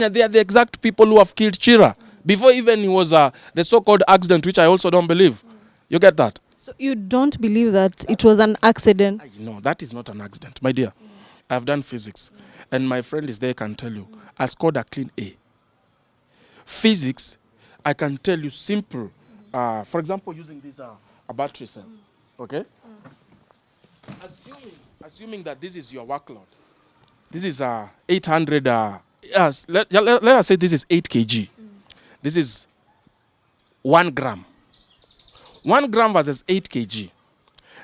They are the exact people who have killed Chira before even he was the so-called accident, which I also don't believe. You get that? So you don't believe that it was an accident? No, that is not an accident, my dear. I've done physics, and my friend is there, can tell you. I scored a clean A. Physics, I can tell you simple. For example, using this a battery cell, okay? Assuming that this is your workload. This is 800. Yes, let us say this is 8 kg. This is 1 gram. 1 gram versus 8 kg.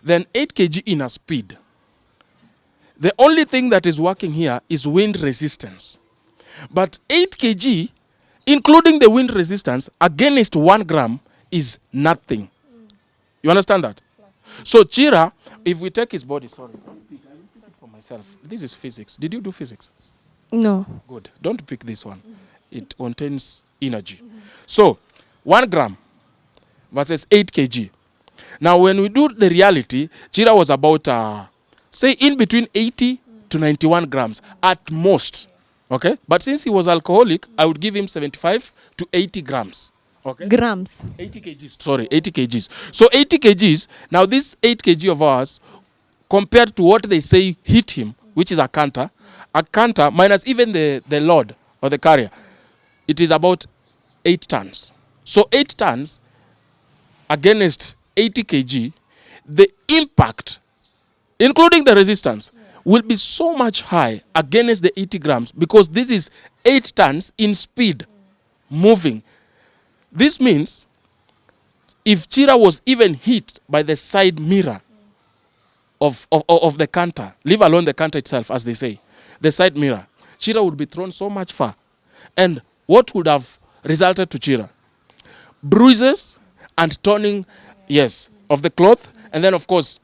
Then 8 kg in a speed. The only thing that is working here is wind resistance. But 8 kg, including the wind resistance, against 1 gram is nothing. You understand that? So Chira, if we take his body, sorry, don't pick, I will pick it for myself. This is physics. Did you do physics? No. Good. Don't pick this one. It contains energy. So 1 gram versus 8 kg. Now when we do the reality, Chira was about, say, in between 80 to 91 grams at most. Okay? But since he was alcoholic, I would give him 75 to 80 grams. Okay? Grams. 80 kgs. Sorry, 80 kgs. So 80 kgs, now this 8 kg of ours, compared to what they say hit him, which is a canter minus even the load or the carrier, it is about 8 tons. So 8 tons against 80 kg, the impact, including the resistance, will be so much high against the 80 grams because this is 8 tons in speed moving. This means if Chira was even hit by the side mirror of the canter, leave alone the canter itself, as they say, the side mirror, Chira would be thrown so much far. And what would have resulted to Chira? Bruises and torning, yes, of the cloth, and then, of course,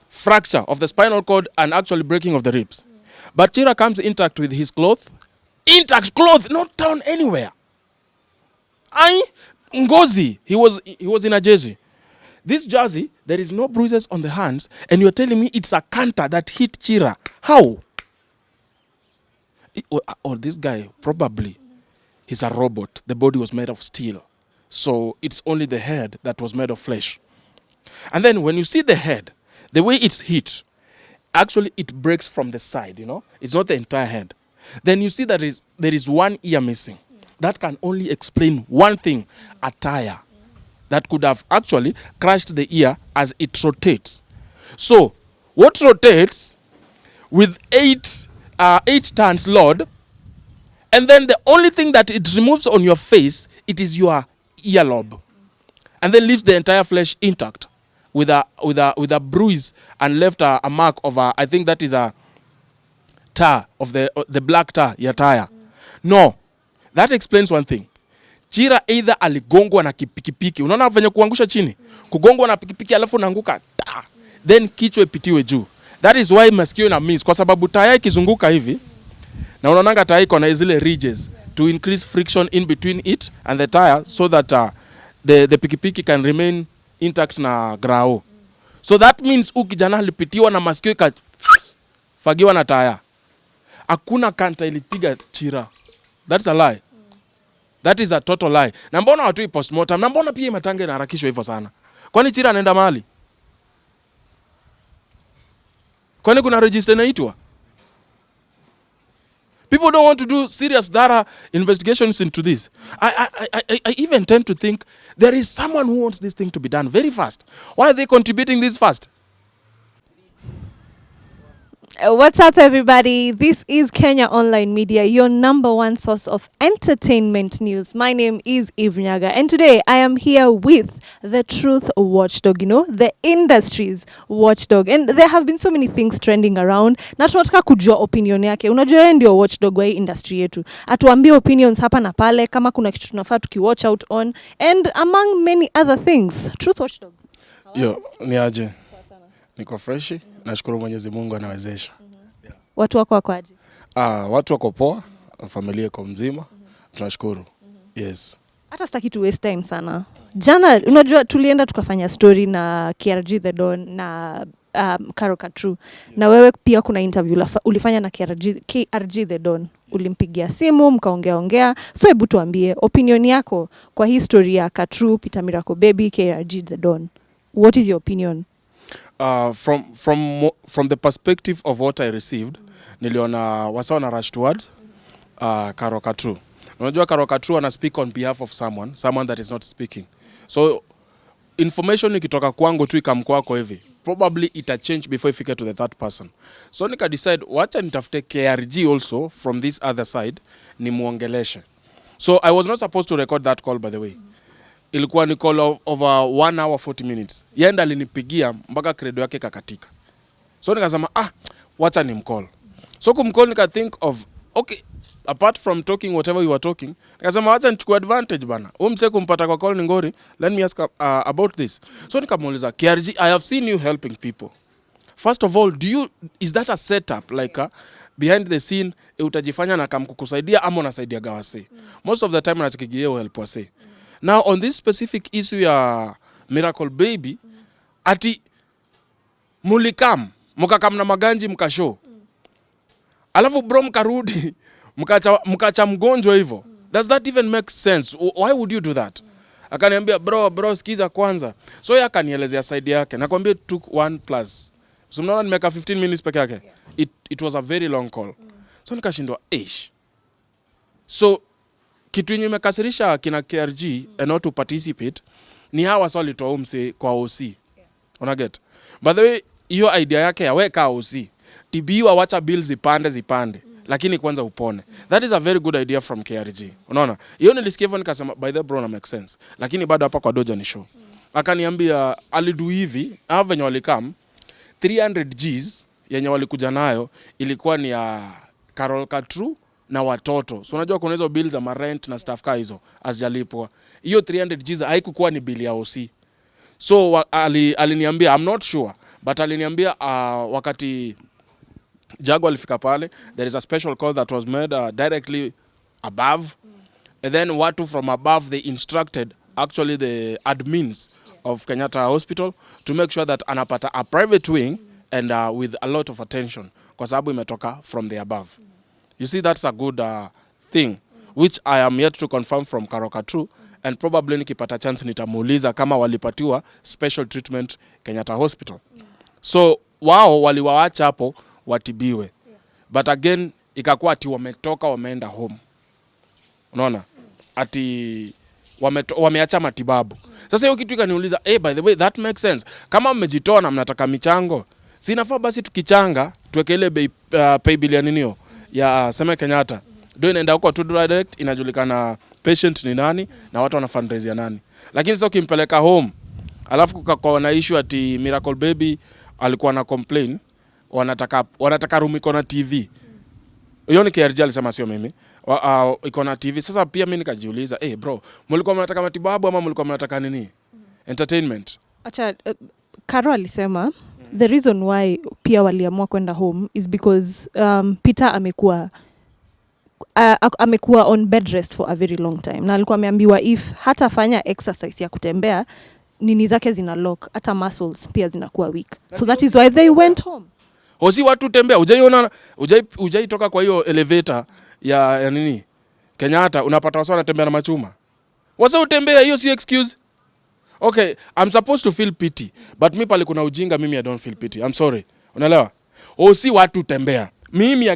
fracture of the spinal cord and actually breaking of the ribs. But Chira comes intact with his cloth. Intact cloth, not torn anywhere. Ngozi, he was in a jersey. This jersey, there is no bruises on the hands, and you're telling me it's a canter that hit Chira. How? Or this guy, probably, he's a robot. The body was made of steel. So it's only the head that was made of flesh. And then when you see the head, the way it's hit, actually it breaks from the side, you know. It's not the entire head. Then you see that there is one ear missing. That can only explain one thing, a tire that could have actually crushed the ear as it rotates. So what rotates with 8 tons load, and then the only thing that it removes on your face, it is your earlobe, and then leaves the entire flesh intact with a bruise and left a mark of I think that is a tar of the black tar ya tire. No, that explains one thing. Chira either aligongwa na pikipiki. Unaona venye kuangusha chini? Kugongwa na pikipiki alafu naanguka. Then kichwa ipitiwe juu. That is why masikio ina miss, kwa sababu tire ikizunguka hivi na unaonanga tire iko na zile ridges to increase friction in between it and the tire so that the pikipiki can remain intact na grao. So that means ukijana alipitiwa na masikio fagiwa na tire. Hakuna kanta ilipiga Chira. That's a lie. That is a total lie. Na mbona watu postmortem? Na mbona pia matanga inaharakishwa hivyo sana? Kwani Chira anaenda mahali? Kwani kuna register inaitwa? People don't want to do serious thorough investigations into this. I even tend to think there is someone who wants this thing to be done very fast. Why are they contributing this fast? What's up, everybody? This is Kenya Online Media, your number one source of entertainment news. My name is Eve Nyaga, and today I am here with the truth watchdog, you know, the industry's watchdog. And there have been so many things trending around. Na tunataka kujua opinion yake. Unajua yeye ndio watchdog wa hii industry yetu. Atuambie opinions hapa na pale, kama kuna kitu tunafaa tukiwatch out on, and among many other things. Truth watchdog. Yo, ni aje? Niko freshi. Nashukuru Mwenyezi Mungu anawezesha. Yeah. Watu wako aje? Watu wako poa, familia iko mzima. Tunashukuru. Yes. Hata sitaki tu waste time sana. Jana unajua tulienda tukafanya story na KRG The Don na Karoka True. Na wewe pia kuna interview ulifanya na KRG The Don. Ulimpigia simu, mkaongea. So hebu tuambie opinion yako kwa history ya Katru, Peter Miracle Baby, KRG The Don. What is your opinion? From the perspective of what I received, niliona wasa na rush towards Karoka True. Unajua Karoka True ana speak on behalf of someone that is not speaking. So information ikitoka kwangu tu ikamkwako hivi, probably ita change before ifike to the third person. So nika decide wacha nitafute KRG also from this other side ni muongeleshe. So I was not supposed to record that call, by the way. Ilikuwa ni call over 1 hour 40 minutes. Yenda alinipigia mpaka credo yake kakatika. So nikasema wacha ni mcall. So kumcall nika think of okay, apart from talking whatever you were talking, nikasema wacha nichukue advantage bana. Mse kumpata kwa call ni ngori, let me ask about this. So nikamuuliza, KRG, I have seen you helping people. First of all, is that a setup like behind the scene utajifanya na kamkukusaidia ama unasaidia gawase? Most of the time anachikigia help wase. Now on this specific issue ya Miracle Baby, ati mukakam na maganji mkashow. Alafu bro mkarudi mkacha mgonjwa hivyo. Does that even make sense? Why would you do that? Akaniambia bro sikiza kwanza. So yeye akanielezea side yake. Nakwambia took 1+. So mnaona nimeka 15 minutes peke yake. It was a very long call. So nikashindwa So kitu yenye imekasirisha kina KRG and not to participate ni hawa swali toa umse kwa OC. Una get? By the way, hiyo idea yake ya weka OC. Tibiwa wacha bills zipande. Lakini kwanza upone. That is a very good idea from KRG. Unaona? Hiyo nilisikia hivyo nikasema by the bro na make sense. Lakini bado hapa kwa doja ni show. Akaniambia alidu hivi, hao venye walikam 300 Gs yenye walikuja nayo ilikuwa ni ya Carol Katru na watoto. So unajua kuna hizo bills za rent na stuff ka hizo hazijalipwa. Hiyo 300 Gs haikukuwa ni bill ya OC. So aliniambia I'm not sure, but aliniambia wakati Jago alifika pale, there is a special call that was made directly above. And then watu from above they instructed actually the admins of Kenyatta Hospital to make sure that anapata a private wing and with a lot of attention kwa sababu imetoka from the above. You see, that's a good thing which I am yet to confirm from Karoka True, and probably nikipata chance nitamuuliza kama walipatiwa special treatment Kenyatta Hospital. So wao waliwaacha hapo watibiwe. But again ikakuwa ati wametoka wameenda home. Unaona? Ati wameacha matibabu. Sasa hiyo kitu ikaniuliza, by the way that makes sense. Kama mmejitoa na mnataka michango, si inafaa basi tukichanga tuweke ile pay billion niyo ya sema Kenyatta. Ndio inaenda huko tu direct, inajulikana patient ni nani na watu wana fundraise ya nani. Lakini sasa ukimpeleka home, alafu kukakuwa na issue ati Miracle Baby alikuwa na complain wanataka room iko na TV. Hiyo ni KRG alisema sio mimi. Iko na TV. Sasa pia mimi nikajiuliza, bro, mlikuwa mnataka matibabu ama mlikuwa mnataka nini? Entertainment. Acha Karo alisema the reason why pia waliamua kwenda home is because Peter amekuwa on bed rest for a very long time. Na alikuwa ameambiwa if hatafanya exercise ya kutembea nini zake zina lock, hata muscles pia zinakuwa weak. So that is why they went home. Hosi watu tembea, hujaitoka kwa hiyo elevator ya nini? Kenyatta unapata wasa wanatembea na machuma. Wasa utembea, hiyo si excuse. Okay, I'm supposed to feel pity, but mimi pale kuna ujinga, mimi I don't feel pity. I'm sorry. Unaelewa? Hosi watu tembea. Mimi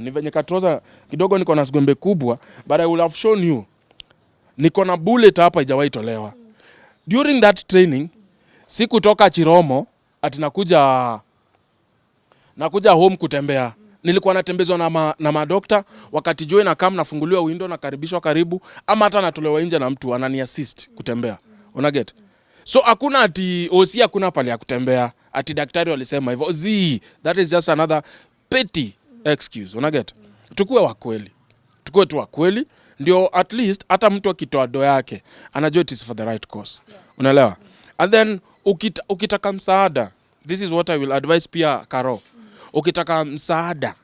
ni venye katroza kidogo niko na sigombe kubwa, but I will have shown you. Niko na bullet hapa haijawahi tolewa. During that training, sikutoka Chiromo ati nakuja home kutembea. Nilikuwa natembezwa na madokta wakati join na kam nafunguliwa window na karibishwa karibu, ama hata natolewa nje na mtu anani assist kutembea. Una get? So hakuna ati OC hakuna pale ya kutembea. Ati daktari walisema hivyo. That is just another petty excuse. Una get? Tukue wa kweli. Tukue tu wa kweli ndio at least hata mtu akitoa do yake anajua it is for the right cause. Unaelewa? And then ukitaka msaada, this is what I will advise pia Karo. Ukitaka msaada,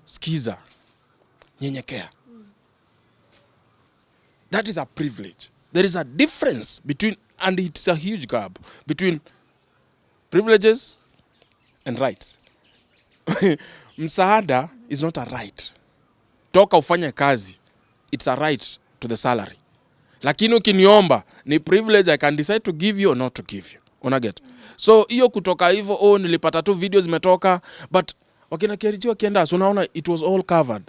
sikiza, nyenyekea. That is a privilege. There is a difference between, and it's a huge gap between privileges and rights. Msaada is not a right. Toka ufanye kazi, it's a right to the salary. Lakini ukiniomba ni privilege, I can decide to give you or not to give you. Unaget? So hiyo kutoka hivyo, nilipata tu videos zimetoka, but wakina Keriji wakienda, so unaona it was all covered.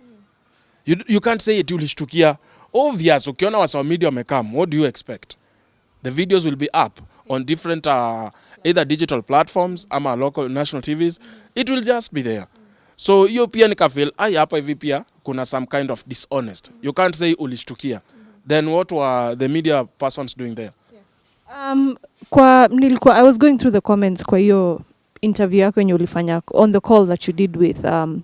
You can't say it ulishtukia. Obvious, ukiona wasa media wamekam, what do you expect? The videos will be up on different either digital platforms ama local national TVs. It will just be there. So hiyo pia nikafeel hapa hivi pia kuna some kind of dishonest. You can't say ulishtukia. Then what were the media persons doing there? I was going through the comments kwa hiyo interview yako yenye ulifanya on the call that you did with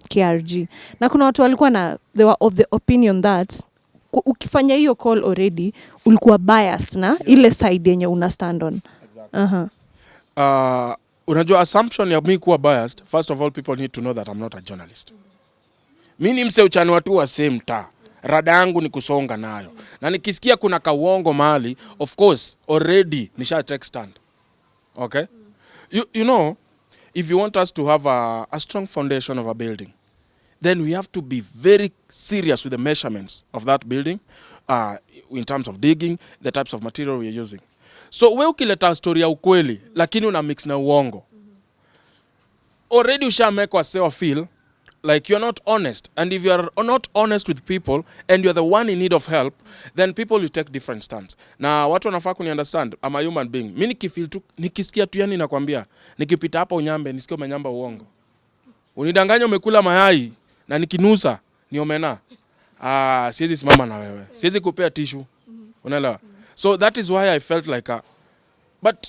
KRG. Na kuna watu walikuwa they were of the opinion that ukifanya hiyo call already ulikuwa biased na ile side yenye una stand on. Exactly. Unajua assumption ya mimi kuwa biased, first of all people need to know that I'm not a journalist. Mimi ni mse uchani watu wa same ta. Rada yangu ni kusonga nayo. Na nikisikia kuna kauongo mahali, of course already nisha take stand. Okay? You know, if you want us to have a strong foundation of a building, then we have to be very serious with the measurements of that building, in terms of digging, the types of material we are using. So we ukileta story ya ukweli, lakini una mix na uongo. Already ushamekwa sewa feel like you're not honest. And if you're not honest with people and you're the one in need of help, then people will take different stands. Na watu wanafaa kuni understand, I'm a human being. Mimi nikifeel tu, nikisikia tu yani nakwambia, nikipita hapa unyambe, nisikie umenyamba uongo. Unidanganya umekula mayai na nikinusa ni omena. Siwezi simama na wewe. Siwezi kupea tissue. Unaelewa? So that is why I felt like but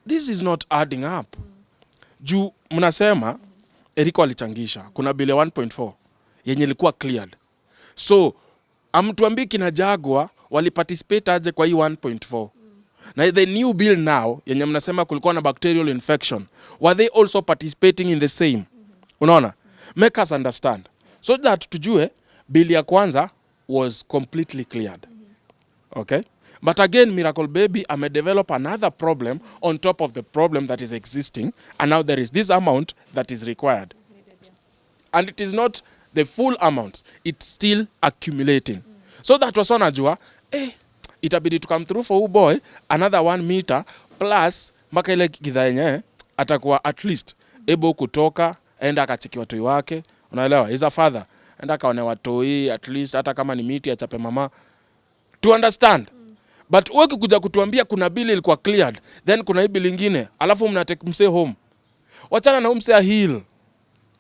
this is not adding up. Juu mnasema Eriko alichangisha. Kuna bile 1.4 yenye ilikuwa cleared. So amtuambii kina Jagwa waliparticipate aje kwa hii 1.4. Na the new bill now yenye mnasema kulikuwa na bacterial infection, were they also participating in the same? Unaona? Make us understand. So that tujue bill ya kwanza was completely cleared. Okay? But again, Miracle Baby develop another problem on top of the problem that is existing, and now there is this amount that is required. And it is not the full amount, it's still accumulating. So that was wanajua, itabidi to come through for boy another 1 meter plus mpaka ile gidha yenyewe atakuwa at least able kutoka enda akacheki watoi wake. Unaelewa? He's a father. Enda kaone watoi at least hata kama ni miti achape mama. To understand. But wewe kuja kutuambia kuna bill ilikuwa cleared, then kuna hii bill nyingine, alafu mnatake mse home. Wachana na mse heal.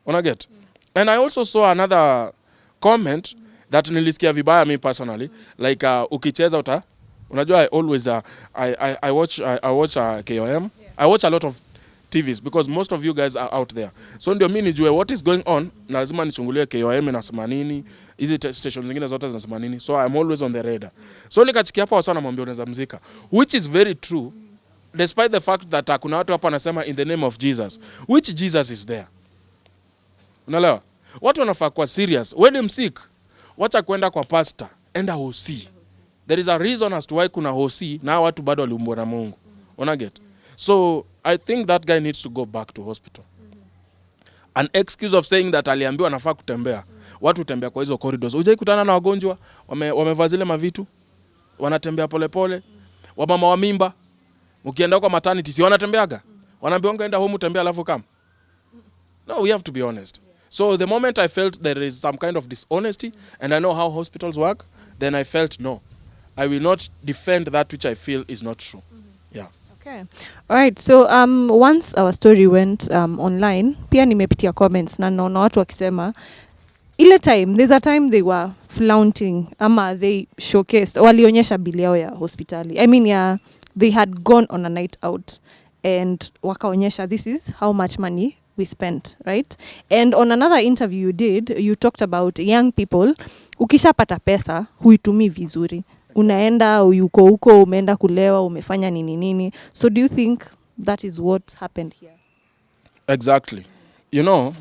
Unaget? And I also saw another comment that nilisikia vibaya me personally, like ukicheza unajua I always I watch KOM. I watch a lot of TVs because most of you guys are out there. So ndio mimi nijue what is going on, na lazima nichungulie KOM inasema nini, hizi stations zingine zote zinasema nini. So I'm always on the radar. So nikachikia hapa wasana mwambie unaweza mzika, which is very true despite the fact that kuna watu hapa wanasema in the name of Jesus. Which Jesus is there? Unaelewa? Watu wanafaa kuwa serious. When I'm sick, wacha kwenda kwa pastor, enda hosi. There is a reason as to why kuna hosi na watu bado waliumbwa na Mungu. Unaget? So I think that guy needs to go back to hospital. An excuse of saying that aliambiwa anafaa kutembea. Watu utembea kwa hizo corridors. Ujai kutana na wagonjwa wamevaa zile mavitu, wanatembea polepole. Wamama wa mimba ukienda kwa maternity si wanatembeaga? Wanaambiwa enda home utembea alafu come. No, we have to be honest. So the moment I felt there is some kind of dishonesty and I know how hospitals work, then I felt no, I will not defend that which I feel is not true. Yeah. Okay. All right. So once our story went online, pia nimepitia comments na naona watu wakisema ile time, there's a time they were flaunting ama they showcased, walionyesha bili yao ya hospitali. I mean, they had gone on a night out and wakaonyesha this is how much money we spent, right? And on another interview you did, you talked about young people, ukishapata pesa huitumii vizuri. Unaenda yuko huko, umeenda kulewa, umefanya nini nini. So do you think that is what happened here? Exactly. You know,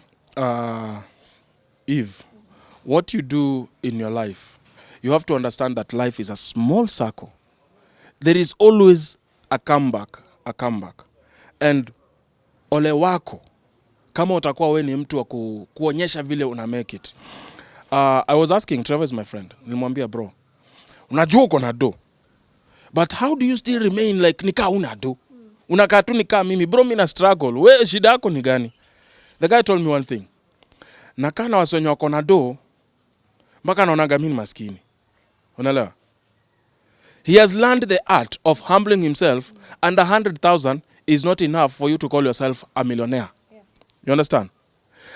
Eve, what you do in your life, you have to understand that life is a small circle. There is always a comeback. And ole wako kama utakuwa we ni mtu wa kuonyesha vile una make it. I was asking, Trevor is my friend, nilimwambia bro, unajua uko na do, but how do you still remain like nika una do? Unakaa tu nika mimi bro, mimi na struggle. We shida yako ni gani? The guy told me one thing. Nakaa na watu wenye wako na do mpaka naonaga mimi maskini. Unaelewa? He has learned the art of humbling himself, and 100,000 is not enough for you to call yourself a millionaire. Yeah. You understand?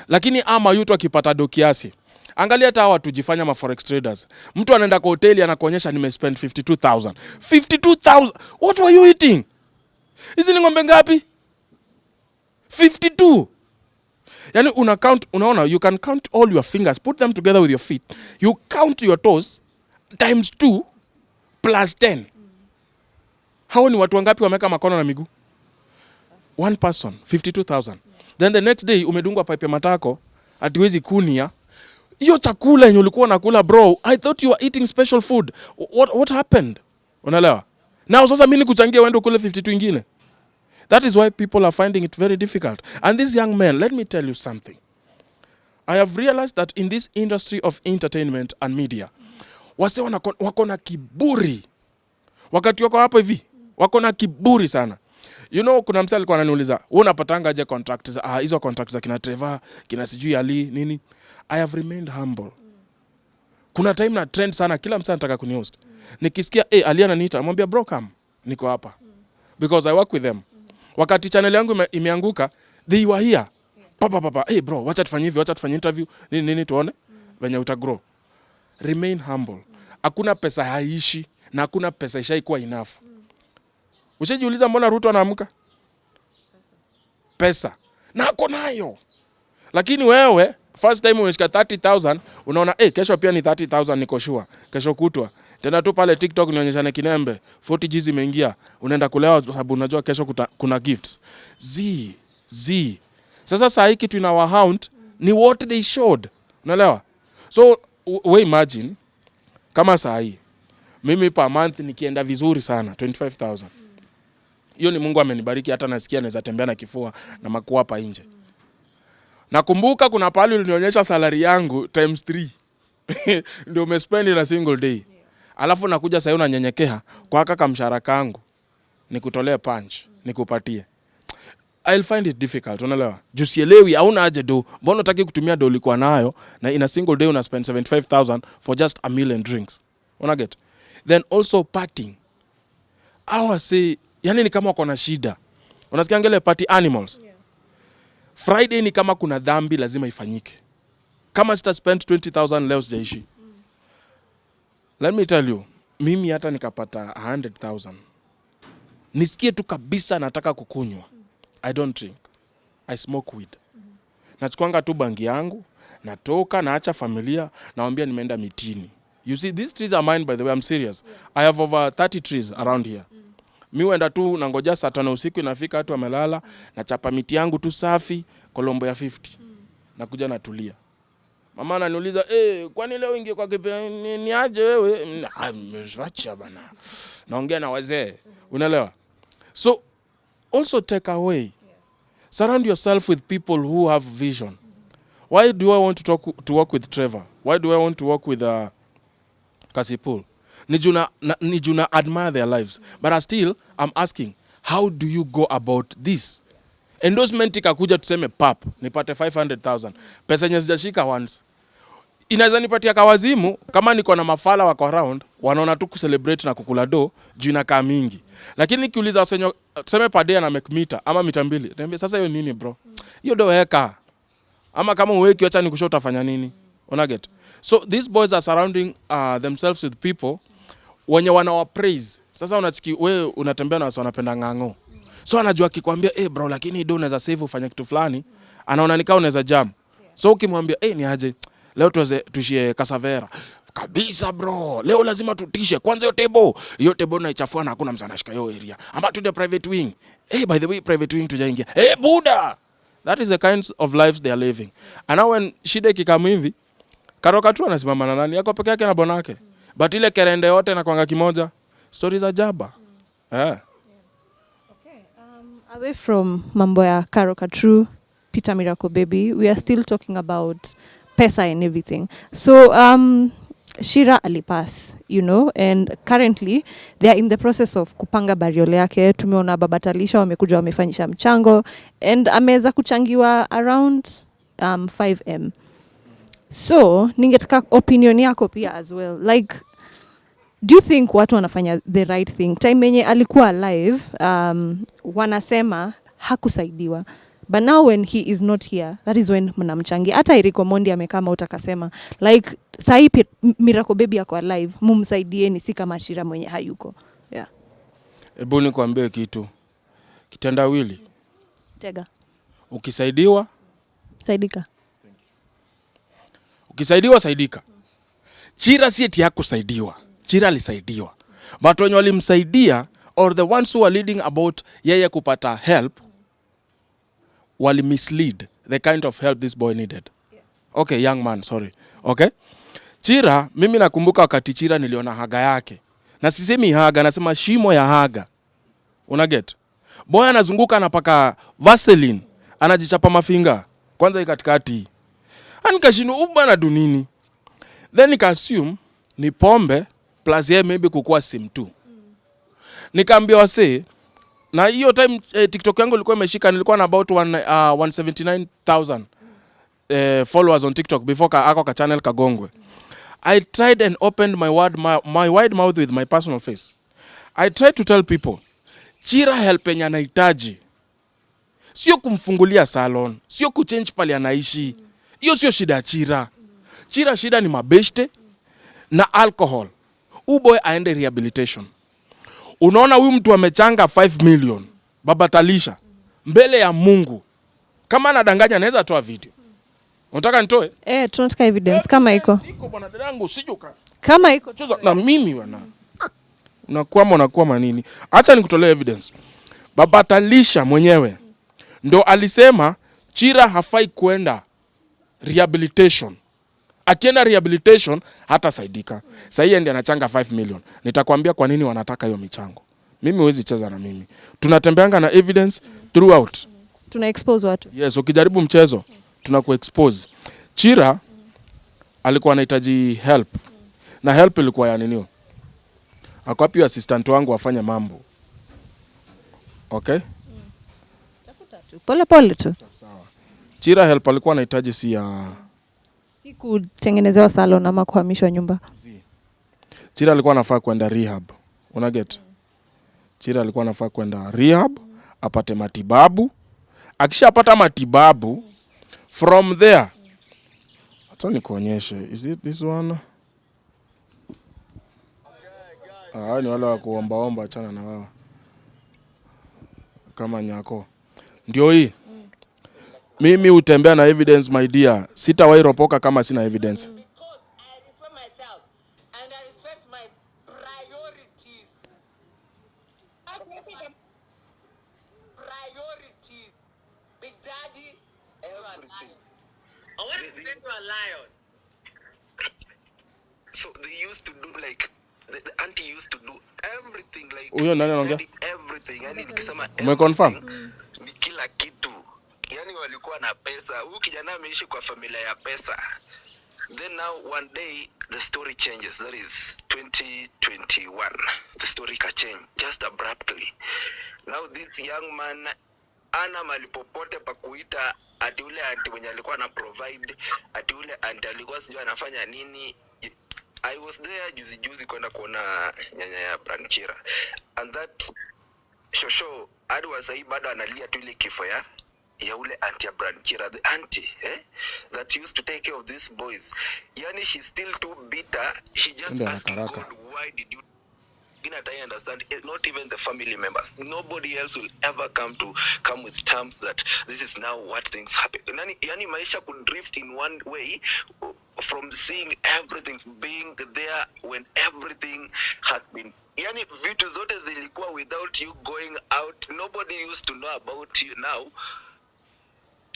Lakini ama yutu akipata do kiasi. Angalia hata watu jifanya ma forex traders. Mtu anaenda kwa hoteli anakuonyesha nimespend 52,000. 52,000. What were you eating? Hizi ni ng'ombe ngapi? 52. Yani unaona, you can count all your fingers, put them together with your feet. You count your toes times 2 plus 10. Hao ni watu wangapi wameka makono na miguu? One person, 52,000. Then the next day umedungwa pipe ya matako, hatiwezi kunia. Hiyo chakula yenye ulikuwa unakula bro, I thought you were eating special food. What happened? Unaelewa? Now sasa mimi nikuchangia uende kule 52 ingine. That is why people are finding it very difficult. And these young men, let me tell you something. I have realized that in this industry of entertainment and media, wase wako na kiburi. Wakati wako hapo hivi, wako na kiburi sana. You know, kuna msali alikuwa ananiuliza, wewe unapatanga aje contracts? Hizo contracts za kina Trevor, kina sijui Ali, nini? I have remained humble. Kuna time na trend sana, kila msali anataka kunihost. Nikisikia, Ali ananiita, namwambia bro come, niko hapa. Because I work with them. Wakati channel yangu imeanguka, they were here. Papa, bro, wacha tufanye hivi, wacha tufanye interview, nini tuone venye utagrow. Remain humble. Hakuna pesa haishi na hakuna pesa ishaikuwa enough. Ushajiuliza mbona Ruto anaamka? Pesa. Na ako nayo. Lakini wewe first time umeshika 30,000, unaona kesho pia ni 30,000 niko sure. Kesho kutwa. Tena tu pale TikTok nionyeshane kinembe, 40 G's imeingia. Unaenda kulewa sababu unajua kesho kuna gifts. Sasa saa hii kitu ina hound ni what they showed. Unaelewa? So we imagine kama saa hii mimi per month nikienda vizuri sana 25,000. Hiyo ni Mungu amenibariki, hata nasikia naweza tembea na kifua na makua hapa nje. Nakumbuka kuna pale ulinionyesha salary yangu times 3. Ndio umespend in a single day. Alafu nakuja sasa unanyenyekea kwa kaka mshahara kangu nikutolee punch, nikupatie. I'll find it difficult, unaelewa? Juu sielewi hauna aje do. Mbona unataka kutumia do ulikuwa nayo na in a single day una spend 75,000 for just a meal and drinks. Una get? Then also partying. I say, yani ni kama wako na shida. Unasikia ngele party animals. Yeah. Friday ni kama kuna dhambi lazima ifanyike. Kama sita spend 20,000 leo sijaishi. Let me tell you, mimi hata nikapata 100,000. Nisikie tu kabisa nataka kukunywa. I don't drink. I smoke weed. Nachukuanga tu bangi yangu, natoka, naacha familia, naambia nimeenda mitini. You see, these trees are mine by the way, I'm serious. Yeah. I have over 30 trees around here. Mimi huenda tu nangoja saa 5 usiku inafika watu wamelala, nachapa miti yangu tu safi, kolombo ya 50. Nakuja natulia. Mama ananiuliza, kwani leo ingie kwa kipe ni aje wewe? Mracha bana. Naongea na wazee. Unaelewa? So also take away. Yeah. Surround yourself with people who have vision. Why do I want to work with Trevor? Why do I want to work with Kasipul? Nijuna admire their lives. But I'm asking, how do you go about this? Endorsement ikakuja tuseme pap, nipate 500,000. Pesa yenye sijashika once. Inaweza nipatia kawazimu kama niko na mafala wako around, wanaona tu kucelebrate na kukula do, juu inakaa mingi. Lakini nikiuliza wasenyo, tuseme per day na make meter ama mita 2, niambia sasa hiyo nini bro? Hiyo do weka. Ama kama uweki acha nikushow utafanya nini? Una get? So these boys are surrounding themselves with people wenye wanawa praise. Sasa unachiki wewe unatembea na watu wanapenda ng'ango. So anajua akikwambia bro lakini do unaweza save ufanye kitu fulani, anaona nikao unaweza jam. So ukimwambia ni aje leo tushie Kasavera kabisa bro, leo lazima tutishe kwanza hiyo table naichafua na hakuna msana anashika hiyo area, ama tu the private wing. By the way private wing tujaingia buda. That is the kinds of lives they are living. And now when shida ikikama hivi Karoka tu anasimama na nani yako peke yake na bonake. But ile kerende yote na kwanga kimoja stories za jaba. Away from mambo ya Karo Katru, Peter Miracle Baby, we are still talking about pesa and everything. So Chira alipass, and currently they are in the process of kupanga burial yake. Tumeona Baba Talisha wamekuja wamefanyisha mchango and ameweza kuchangiwa around 5M. So ningetaka opinion yako pia as well. Like, do you think watu wanafanya the right thing? Time yenye alikuwa alive, wanasema hakusaidiwa. But now when he is not here, that is when mnamchangi. Hata Eriko Mondi amekama utakasema. Like, sahi Miracle Baby ako alive, mumsaidieni si kama Chira mwenye hayuko. Yeah. Ebu nikwambie kitu. Kitendawili. Tega. Ukisaidiwa, saidika. Ukisaidiwa, saidika. Chira si eti hakusaidiwa. Chira alisaidiwa. But when walimsaidia, or the ones who are leading about yeye kupata help, wali mislead the kind of help this boy needed. Okay, young man, sorry. Okay? Chira, mimi nakumbuka wakati Chira niliona haga yake. Na sisemi haga, nasema shimo ya haga. Unaget? Boy anazunguka anapaka Vaseline, anajichapa mafinga. Kwanza ikatikati. Anikashinu ubana dunini. Then nika assume ni pombe plus yeye maybe kukua sim tu. Nikaambia wase na hiyo time TikTok yangu ilikuwa imeshika, nilikuwa na about 179,000 followers on TikTok before ako ka channel kagongwe. I tried and opened my wide mouth with my personal face. I tried to tell people, Chira help yenye anahitaji sio kumfungulia salon, sio kuchange pale anaishi. Hiyo sio shida ya Chira. Chira shida ni mabeshte na alcohol. Boy aende rehabilitation. Unaona huyu mtu amechanga 5 million. Baba Talisha mbele ya Mungu. Kama anadanganya anaweza toa video. Unataka nitoe? Tunataka evidence kama iko. Siko bwana dadangu sijuka. Kama iko choza na mimi bwana. Unakuwa nini? Acha nikutolee evidence. Baba Talisha mwenyewe ndo alisema Chira hafai kwenda rehabilitation. Akienda rehabilitation hata saidika. Sasa yeye ndiye anachanga 5 million. Nitakwambia kwa nini wanataka hiyo michango. Mimi huwezi cheza na mimi. Tunatembeanga na evidence throughout. Tuna expose watu. Yes, ukijaribu mchezo tunakuexpose. Chira alikuwa anahitaji help. Na help ilikuwa ya nini? Akawapi assistant wangu afanye mambo. Okay? Tafuta tu. Pole tu. Sawa. Chira help alikuwa anahitaji si ya kutengenezewa salon ama kuhamishwa nyumba. Chira alikuwa anafaa kwenda rehab. Unaget? Chira alikuwa anafaa kwenda rehab, apate matibabu. Akishapata matibabu, from there, acha nikuonyeshe. Is it this one? Ni wale wa kuomba achana na wao. Kama nyako. Ndio hii. Mimi utembea na evidence my dear. Sitawahi ropoka kama sina evidence. Big Daddy, everything. I want to say you are a lion. So they used to do like the auntie used to do everything like everything. Yani nikisema umeconfirm ni kila kitu. Yani walikuwa na pesa. Huyu kijana ameishi kwa familia ya pesa. Then now one day the story changes. That is 2021. The story can change just abruptly. Now this young man ana malipopote pa kuita ati ule anti mwenye alikuwa na provide, ati ule anti alikuwa sijui anafanya nini. I was there juzi kwenda kuona nyanya ya Chira, and that shosho hadi wasai bado analia tu ile kifo ya ule anti ya Chira, the auntie that used to take care of these boys. Yani she's still too bitter. She just asked God, why did you? I understand, not even the family members, nobody else will ever come with terms that this is now what things happen. Yani maisha could drift in one way from seeing everything, being there when everything had been. Yani vitu zote zilikuwa without you going out. Nobody used to know about you now.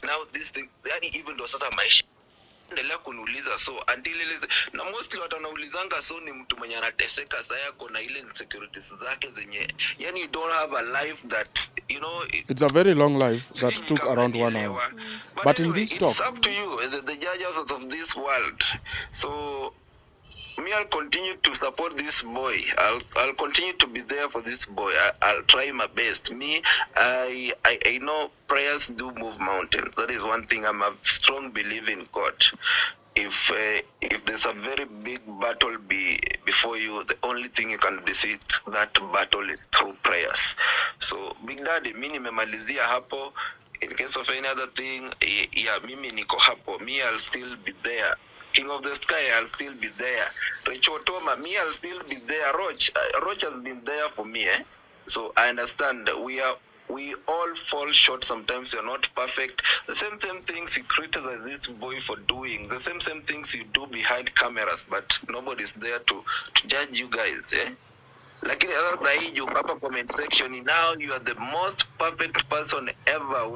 Now this thing, yani even though sasa maisha. endelea kuniuliza so until ile na mostly watu wanaulizanga so ni mtu mwenye anateseka sasa yako na ile insecurities zake zenye yani you don't have a life that you know it's a very long life that took around 1 hour. But anyway, in this it's talk, up to you, the judges of this world. So me, I'll continue to support this boy. I'll continue to be there for this boy. I'll try my best. Me, I know prayers do move mountains. That is one thing. I'm a strong believer in God. If there's a very big battle before you, the only thing you can defeat that battle is through prayers. So Big Daddy, mimi nimemalizia hapo. In case of any other thing, yeah, mimi niko hapo. Me, I'll still be there. King of the Sky, I'll still be there. Rachel Toma, me, I'll still be there. Roach has been there for me. So I understand we all fall short sometimes. You're not perfect. The same things you criticize this boy for doing. The same things you do behind cameras, but nobody's there to judge you guys. Lakini sasa hii hapa comment section, now you are the most perfect person ever.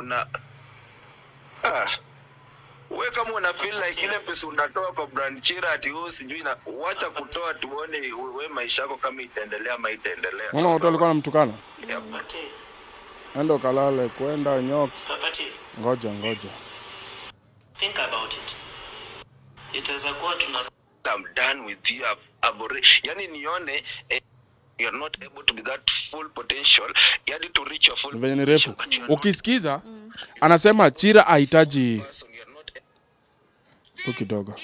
We kama una feel like ile pesa unatoa kwa brand Chira ati wewe sijui na wacha kutoa tuone we maisha yako kama itaendelea ama itaendelea. Unaona watu walikuwa wanamtukana. Endo kalale kwenda nyoks. Ngoja. Think about it. Itaweza kuwa I'm done with you. Yani nione you're not able to be that full potential. You had to reach your full potential. Ukisikiza anasema Chira hahitaji kidogo.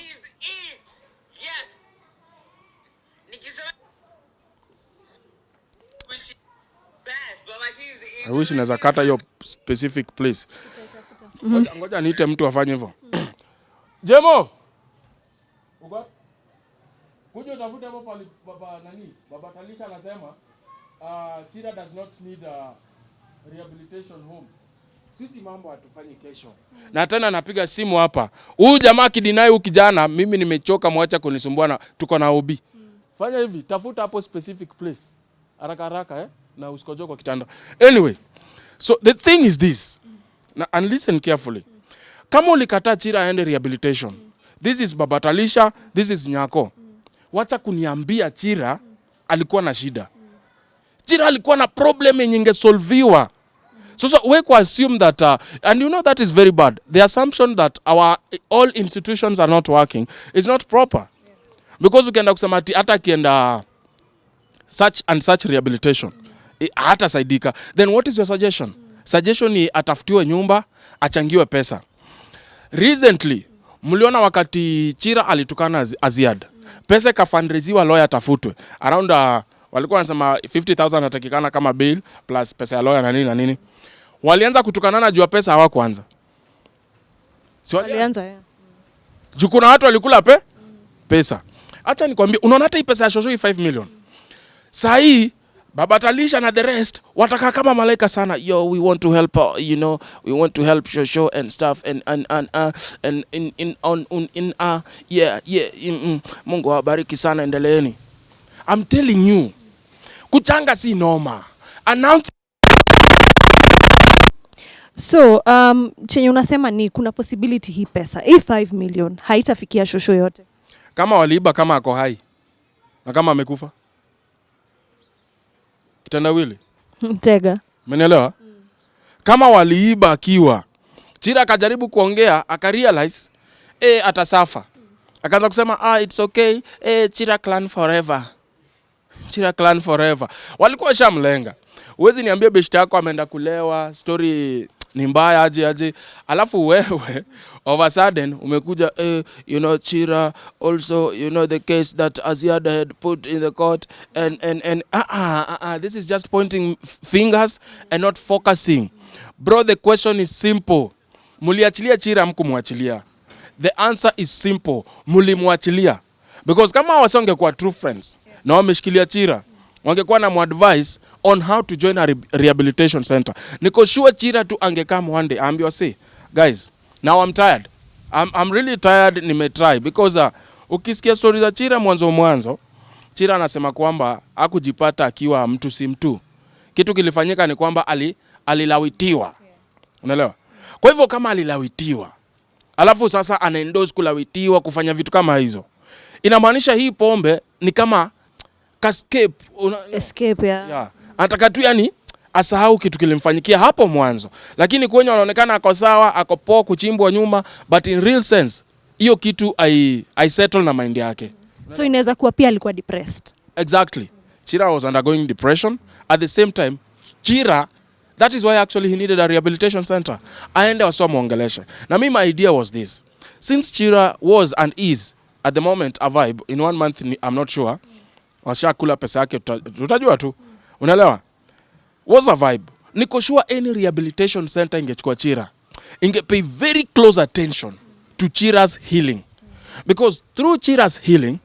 I wish naweza kata hiyo specific place. Ngoja niite mtu afanye hivyo. Jemo. Kuja utafuta hapo pale baba nani? Baba Talisha anasema Chira does not need a rehabilitation home. Sisi mambo hatufanyi kesho. Na tena napiga simu hapa. Huyu jamaa kidinai huyu kijana, mimi nimechoka, mwacha kunisumbua na tuko na OB. Fanya hivi, tafuta hapo specific place. Haraka na usikojoe kwa kitanda. Anyway, so the thing is this. And listen carefully. Kama ulikataa Chira aende rehabilitation. This is Baba Talisha, this is Nyako. Wacha kuniambia Chira alikuwa na shida. Chira alikuwa na problem yenye ingesolviwa. So we can assume that, and you know that is very bad. The assumption that all institutions are not working is not proper. Because ukienda kusema hata kienda such and such rehabilitation, hata saidika. Then what is your suggestion? Suggestion ni atafutiwe nyumba, achangiwe pesa. Recently, mliona wakati Chira alitukana Aziad. Pesa kafundraisiwa lawyer tafutwe. Around walikuwa wanasema 50,000 atakikana kama bail plus pesa ya lawyer na nini. Walianza kutukanana juu ya pesa hawakuanza. Si walianza juu kuna watu walikula pesa. Acha nikwambie, unaona hata hii pesa ya shosho 5 million. Saa hii Baba Talisha na the rest wataka kama malaika sana. Yo, we want to help, we want to help shosho and stuff and Mungu awabariki sana, endeleeni. I'm telling you, kuchanga si noma. Announce. So, chenye unasema ni kuna possibility hii pesa, hii 5 million, haitafikia shosho yote. Kama waliiba kama ako hai, na kama amekufa. Kitandawili. Tega. Umenielewa? Kama waliiba akiwa. Chira akajaribu kuongea, akarealize, atasafa. Akaanza kusema, it's okay, Chira clan forever. Chira clan forever. Walikuwa shamlenga. Uwezi niambia beshte yako ameenda kulewa, story ni mbaya aje. Alafu wewe all of a sudden umekuja Chira also the case that Aziad had put in the court and this is just pointing fingers and not focusing. Bro, the question is simple. Muliachilia Chira mkumwachilia? The answer is simple. Mulimwachilia. Because kama wasonge kwa true friends na wameshikilia Chira, wangekuwa na advice on how to join a rehabilitation center. Niko sure Chira tu angekam one day ambiwa, say guys, now I'm tired. I'm really tired, nimetry because ukisikia stories za Chira mwanzo Chira anasema kwamba hakujipata akiwa mtu si mtu. Kitu kilifanyika ni kwamba alilawitiwa. Unaelewa? Kwa hivyo kama alilawitiwa, alafu sasa anaendorse kulawitiwa, kufanya vitu kama hizo. Inamaanisha hii pombe ni kama escape ya. Yeah. Anataka tu yani asahau kitu kilimfanyikia hapo mwanzo, lakini kwenye anaonekana ako sawa, ako poa kuchimbwa nyuma, but in real sense hiyo kitu I settle na mind yake. So inaweza kuwa pia alikuwa depressed. Exactly. Chira was undergoing depression. At the same time, Chira, that is why actually he needed a rehabilitation center. Aende wasomuongeleshe. Na my idea was this. Since Chira was and is at the moment a vibe, in 1 month I'm not sure, washakula pesa yake tutajua tu. Unaelewa? Was a vibe. Niko sure any rehabilitation center ingechukua Chira, pay very close attention to Chira's healing. Because through Chira's healing,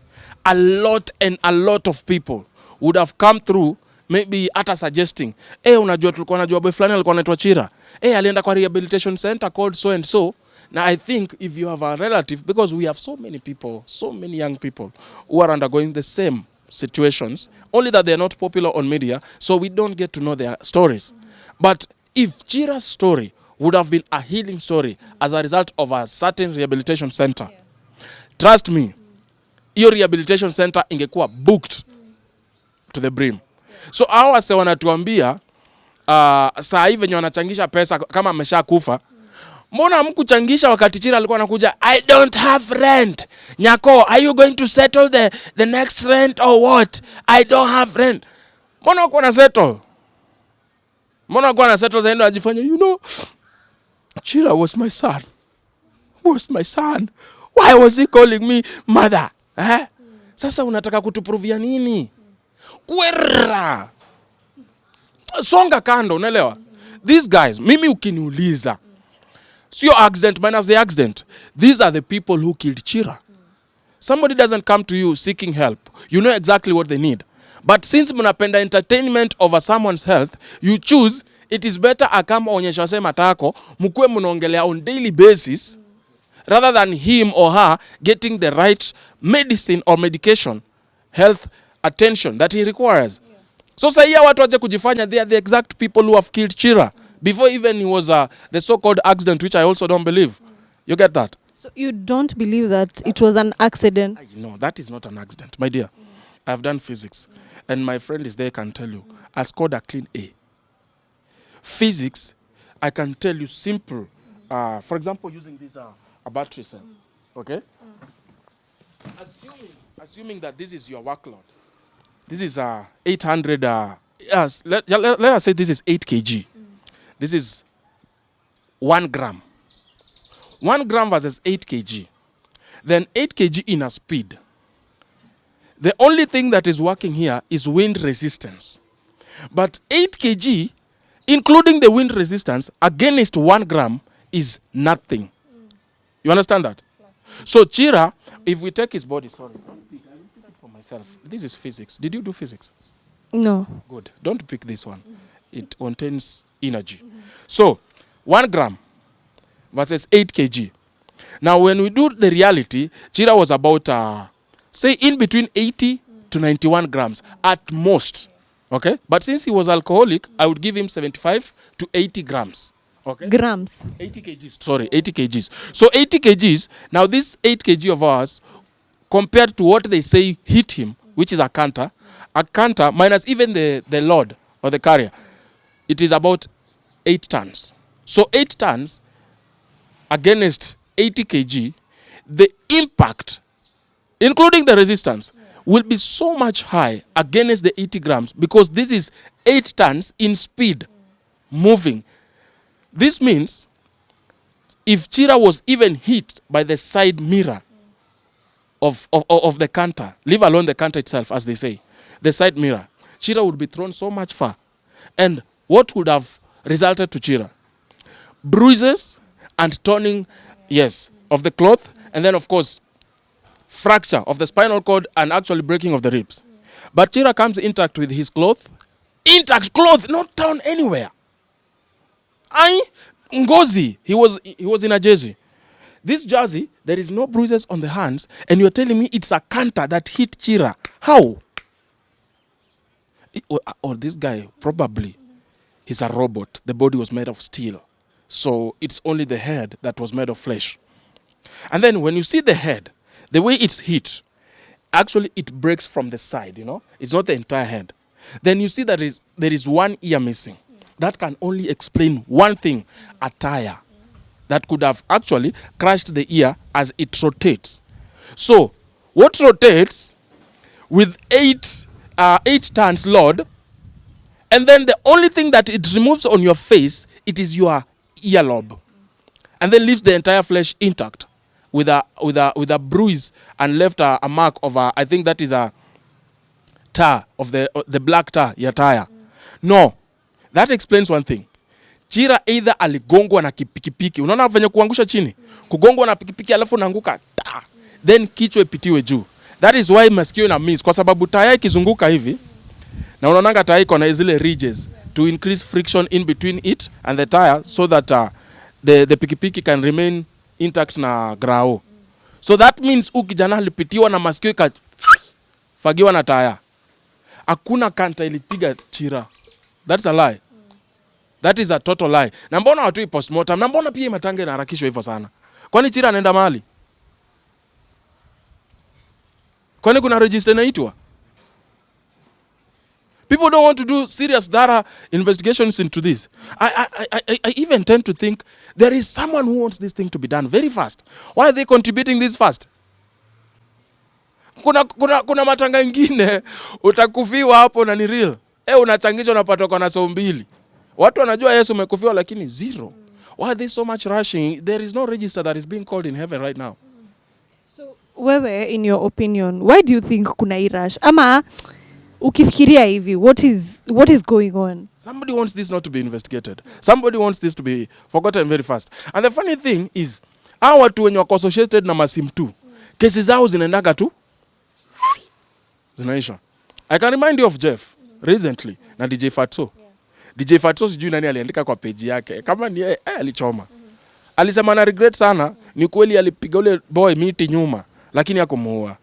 a lot of people would have come through, maybe hata suggesting, unajua tulikuwa najua boy fulani alikuwa anaitwa Chira. Alienda kwa rehabilitation center called so and so. Now I think if you have a relative, because we have so many people, so many young people who are undergoing the same situations, only that they are not popular on media, so we don't get to know their stories. But if Chira's story would have been a healing story as a result of a certain rehabilitation center, trust me, your rehabilitation center ingekuwa booked to the brim. So hao wase wanatuambia saa hivi wenye wanachangisha pesa kama amesha kufa, mbona hamkuchangisha wakati Chira alikuwa anakuja, I don't have rent. Nyako, are you going to settle the next rent or what? I don't have rent. Mbona uko na settle? Mbona uko na settle zaendo ajifanya, you know, Chira was my son. Was my son. Why was he calling me mother? Sasa unataka kutuprovia nini? Kwera. Songa kando, unaelewa? These guys, mimi ukiniuliza, sio accident minus the accident. These are the people who killed Chira. Somebody doesn't come to you seeking help. You know exactly what they need. But since mnapenda entertainment over someone's health, you choose, it is better akama onyesha sema tako, mkue mnaongelea on daily basis, rather than him or her getting the right medicine or medication, health attention that he requires. So say watu waje kujifanya they are the exact people who have killed Chira before even he was the so-called accident, which I also don't believe. You get that? So you don't believe that it was an accident? No, that is not an accident, my dear. I've done physics, and my friend is there, can tell you, I scored a clean A. Physics, I can tell you simple. For example, using this a battery cell, okay? Assuming that this is your workload, this is 800. Yes, let us say this is 8 kg. This is 1 gram. 1 gram versus 8 kg. Then 8 kg in a speed. The only thing that is working here is wind resistance. But 8 kg, including the wind resistance, against 1 gram is nothing. You understand that? So Chira, if we take his body, sorry, don't pick, I will pick it for myself. This is physics. Did you do physics? No. Good. Don't pick this one. It contains energy. So 1 gram versus 8 kg. Now when we do the reality, Chira was about say in between 80 to 91 grams at most. Okay? But since he was alcoholic, I would give him 75 to 80 grams. Okay? Grams. 80 kgs. Sorry, 80 kgs. So 80 kgs, now this 8 kg of ours, compared to what they say hit him, which is a canter minus even the load or the carrier, it is about 8 tons. So 8 tons against 80 kg, the impact, including the resistance, will be so much high against the 80 grams because this is 8 tons in speed moving. This means if Chira was even hit by the side mirror of the canter, leave alone the canter itself, as they say, the side mirror, Chira would be thrown so much far. And what would have resulted to Chira? Bruises and torning, yes, of the cloth, and then of course fracture of the spinal cord and actually breaking of the ribs. But Chira comes intact with his cloth, intact cloth, not torn anywhere. Ngozi, he was in a jersey. This jersey, there is no bruises on the hands, and you're telling me it's a canter that hit Chira. How? Or this guy, probably, he's a robot. The body was made of steel. So it's only the head that was made of flesh. And then when you see the head, the way it's hit, actually it breaks from the side, you know. It's not the entire head. Then you see that there is one ear missing. That can only explain one thing, a tire that could have actually crushed the ear as it rotates. So what rotates with 8 tons load, and then the only thing that it removes on your face, it is your earlobe, and then leaves the entire flesh intact with a bruise and left a mark of I think that is a tar of the black tar ya tire. No, that explains one thing. Chira either aligongwa na pikipiki. Unaona venye kuangusha chini? Kugongwa na pikipiki alafu naanguka. Then kichwa ipitiwe juu. That is why masikio ina miss, kwa sababu tire ikizunguka hivi na unaonanga tire iko na zile ridges to increase friction in between it and the tire so that the pikipiki can remain intact na grao. So that means ukijana alipitiwa na masikio ikafagiwa na tire. Hakuna kanta ilipiga Chira. That's a lie. That is a total lie. Na mbona watu postmortem? Na mbona pia matanga inaharakishwa hivyo sana? Kwani Chira anaenda mahali? Kwani kuna register inaitwa? People don't want to do serious thorough investigations into this. I even tend to think there is someone who wants this thing to be done very fast. Why are they contributing this fast? Kuna matanga ingine utakufiwa hapo na ni real. Unachangisha unapata kwa na so mbili. Watu wanajua Yesu umekufiwa lakini zero. Why are they so much rushing? There is no register that is being called in heaven right now. So wewe, in your opinion, why do you think kuna hii rush? Ama ukifikiria hivi, what is going on? Somebody wants this not to be investigated. Somebody wants this to be forgotten very fast. And the funny thing is, hawa watu wenye wako associated na masim tu, kesi zao zinaendaga tu zinaisha. I can remind you of Jeff recently na DJ Fatso. DJ Fatso sijui nani aliandika kwa page yake. Kama ni alichoma. Alisema na regret sana, ni kweli alipiga ule boy miti nyuma, lakini hakumuua.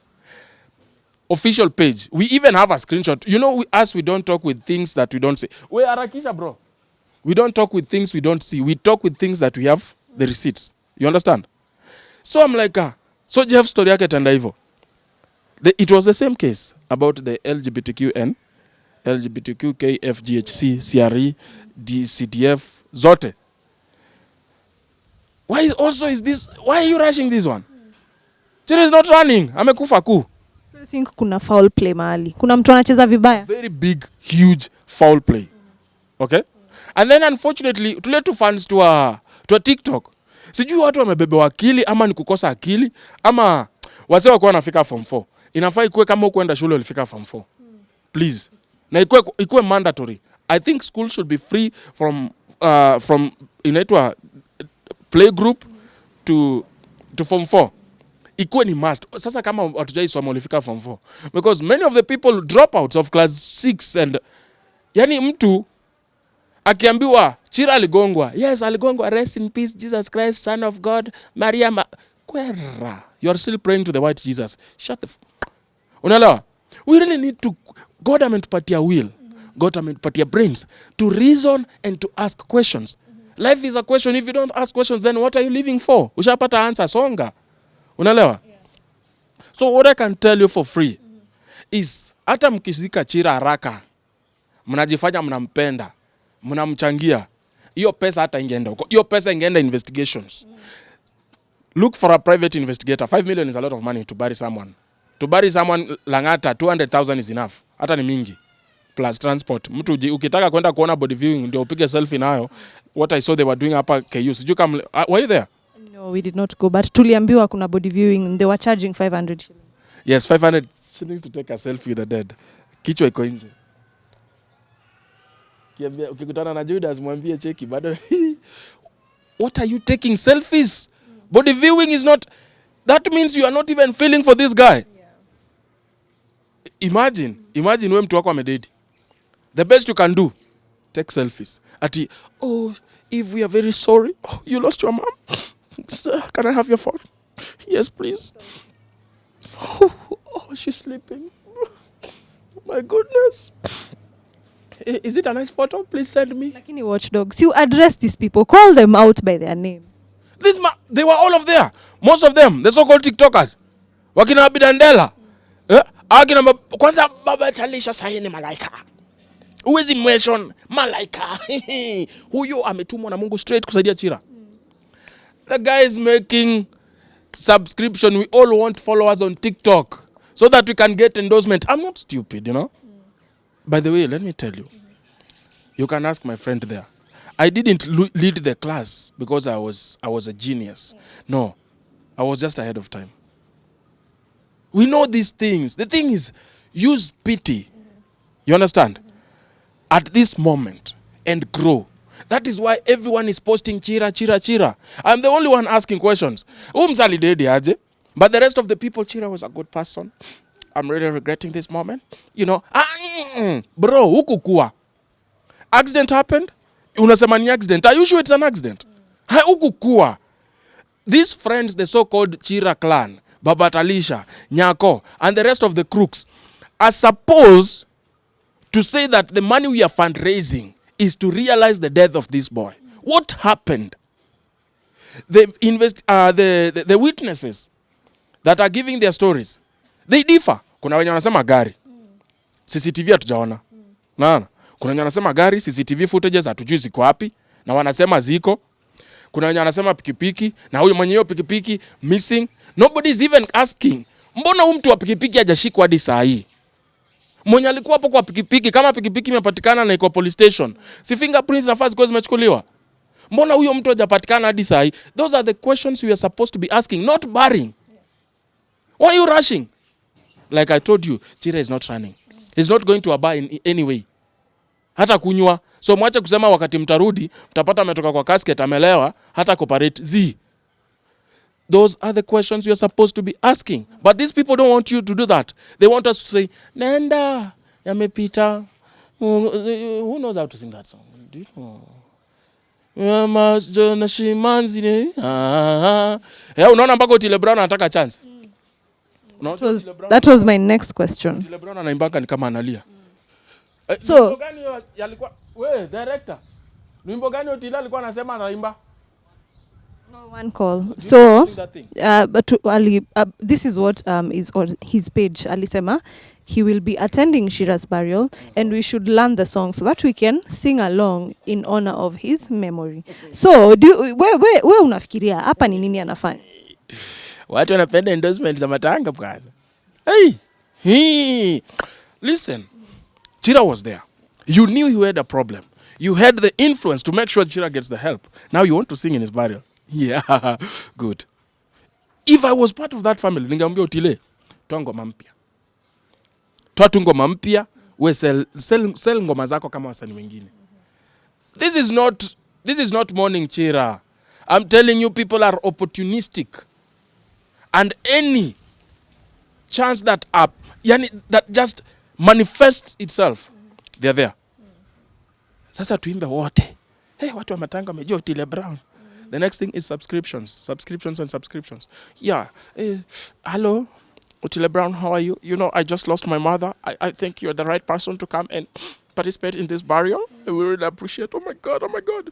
Official page. We even have a screenshot. You know, we don't talk with things that we don't see. We harakisha bro. We don't talk with things we don't see. We talk with things that we have the receipts. You understand? So I'm like, so Jeff story yake tenda hivyo. It was the same case about the LGBTQN, LGBTQ, KFGHC, CRE, DCDF, zote. Why are you rushing this one? Chira is not running. Amekufa ku. So you think kuna foul play mahali? Kuna mtu anacheza vibaya? Very big, huge foul play. Okay? And then unfortunately, tuletu fans to a TikTok. Sijui watu wamebebewa akili ama ni kukosa akili ama wase wako wanafika form 4. Inafaa ikuwe kama ukwenda shule ulifika form 4. Please. Na ikuwe mandatory. I think school should be free from inaitwa playgroup to form 4. Ikuwe ni must. Sasa kama watujai soma ulifika form 4. Because many of the people dropouts of class 6 and yani mtu akiambiwa Chira aligongwa. Yes, aligongwa. Rest in peace, Jesus Christ, Son of God, Maria. Kwera. You are still praying to the white Jesus. Shut the Unaelewa? We really need to, God ametupatia will. God ametupatia brains to reason and to ask questions. Life is a question. If you don't ask questions, then what are you living for? Ushapata answer, songa. Unaelewa? So what I can tell you for free is, hata mkishika Chira haraka, mnajifanya mnampenda, mnamchangia, hiyo pesa hata ingeenda huko. Hiyo pesa ingeenda investigations. Look for a private investigator. 5 million is a lot of money to bury someone. To bury someone Langata, 200,000 is enough. Hata ni mingi. Plus transport. Mtu ukitaka kwenda kuona body viewing ndio upige selfie nayo. What I saw they were doing hapa KU. Siju kama were you there? No, we did not go, but tuliambiwa kuna body viewing. They were charging 500 shillings. Yes, 500 shillings to take a selfie with the dead. Kichwa iko nje. Kiambia ukikutana na Judas mwambie cheki bado. What are you taking selfies? Body viewing is not, that means you are not even feeling for this guy. Imagine wewe mtu wako amededi. The best you can do, take selfies. Ati, oh, if we are very sorry. Oh, you lost your mom. Sir, can I have your phone? Yes, please. Oh, she's sleeping. My goodness. Is it a nice photo? Please send me. Lakini watchdogs, you address these people. Call them out by their name. They were all of there. Most of them, the so-called TikTokers. Wakina Abidandela. Kwanza baba talisha sahi ni malaika. Uwezi mention malaika. Huyo ametumwa na Mungu straight kusaidia Chira. The guy is making subscription. We all want followers on TikTok so that we can get endorsement. I'm not stupid, you know. By the way, let me tell you. You can ask my friend there. I didn't lead the class because I was a genius. No, I was just ahead of time. We know these things. The thing is, use pity. You understand? At this moment and grow. That is why everyone is posting Chira, Chira, Chira. I'm the only one asking questions. But the rest of the people, Chira was a good person. I'm really regretting this moment. You know, bro, hukukua. Accident happened. Unasema ni accident. Are you sure it's an accident? Hukukua. These friends, the so-called Chira clan, Baba Talisha, Nyako, and the rest of the crooks, are supposed to say that the money we are fundraising is to realize the death of this boy. What happened? The witnesses that are giving their stories, they differ. Kuna wenye wanasema gari. CCTV hatujaona. Naona. Kuna wenye wanasema gari, CCTV footages hatujui ziko wapi na wanasema ziko. Kuna wenye wanasema pikipiki na huyo mwenye hiyo pikipiki missing. Nobody is even asking. Mbona huyu mtu wa pikipiki hajashikwa hadi saa hii? Mwenye alikuwa hapo kwa pikipiki, kama pikipiki imepatikana na iko police station, si fingerprints na files zimechukuliwa? Mbona huyo mtu hajapatikana hadi saa hii? Those are the questions we are supposed to be asking, not barring. Why are you rushing? Like I told you, Chira is not running. He's not going to abide in any way. Hata kunywa. So mwache kusema wakati mtarudi, mtapata ametoka kwa casket amelewa, hata cooperate. Those are the questions you are supposed to be asking. But these people don't want you to do that. They want us to say, Nenda, yamepita. Who knows how to sing that song? Do you know? Unaona mpaka Otile Brown anataka chance. That was my next question. Otile Brown anaimbaka ni kama analia. So, gani yalikuwa director. Wimbo gani Otile alikuwa anasema anaimba? No, one call. So, this is what is on his page. Alisema, he will be attending Chira's burial and we should learn the song so that we can sing along in honor of his memory. So, we unafikiria hapa ni nini anafanya? Watu wanapenda endorsement za matanga bwana. Listen, Chira was there. You knew he had a problem. You had the influence to make sure Chira gets the help. Now you want to sing in his burial. Yeah, good. If I was part of that family, ningeambia Otile, toa ngoma mpya. Toa tu ngoma mpya, we sell ngoma zako kama wasanii wengine. This is not mourning Chira. I'm telling you, people are opportunistic. And any chance that just manifests itself, they're there. Sasa tuimbe wote. Hey, watu wa matanga wamejua Otile Brown. The next thing is subscriptions. Yeah. Hello, Otile Brown, how are you? You know, I just lost my mother. I think you're the right person to come and participate in this burial. We really appreciate. Oh my God.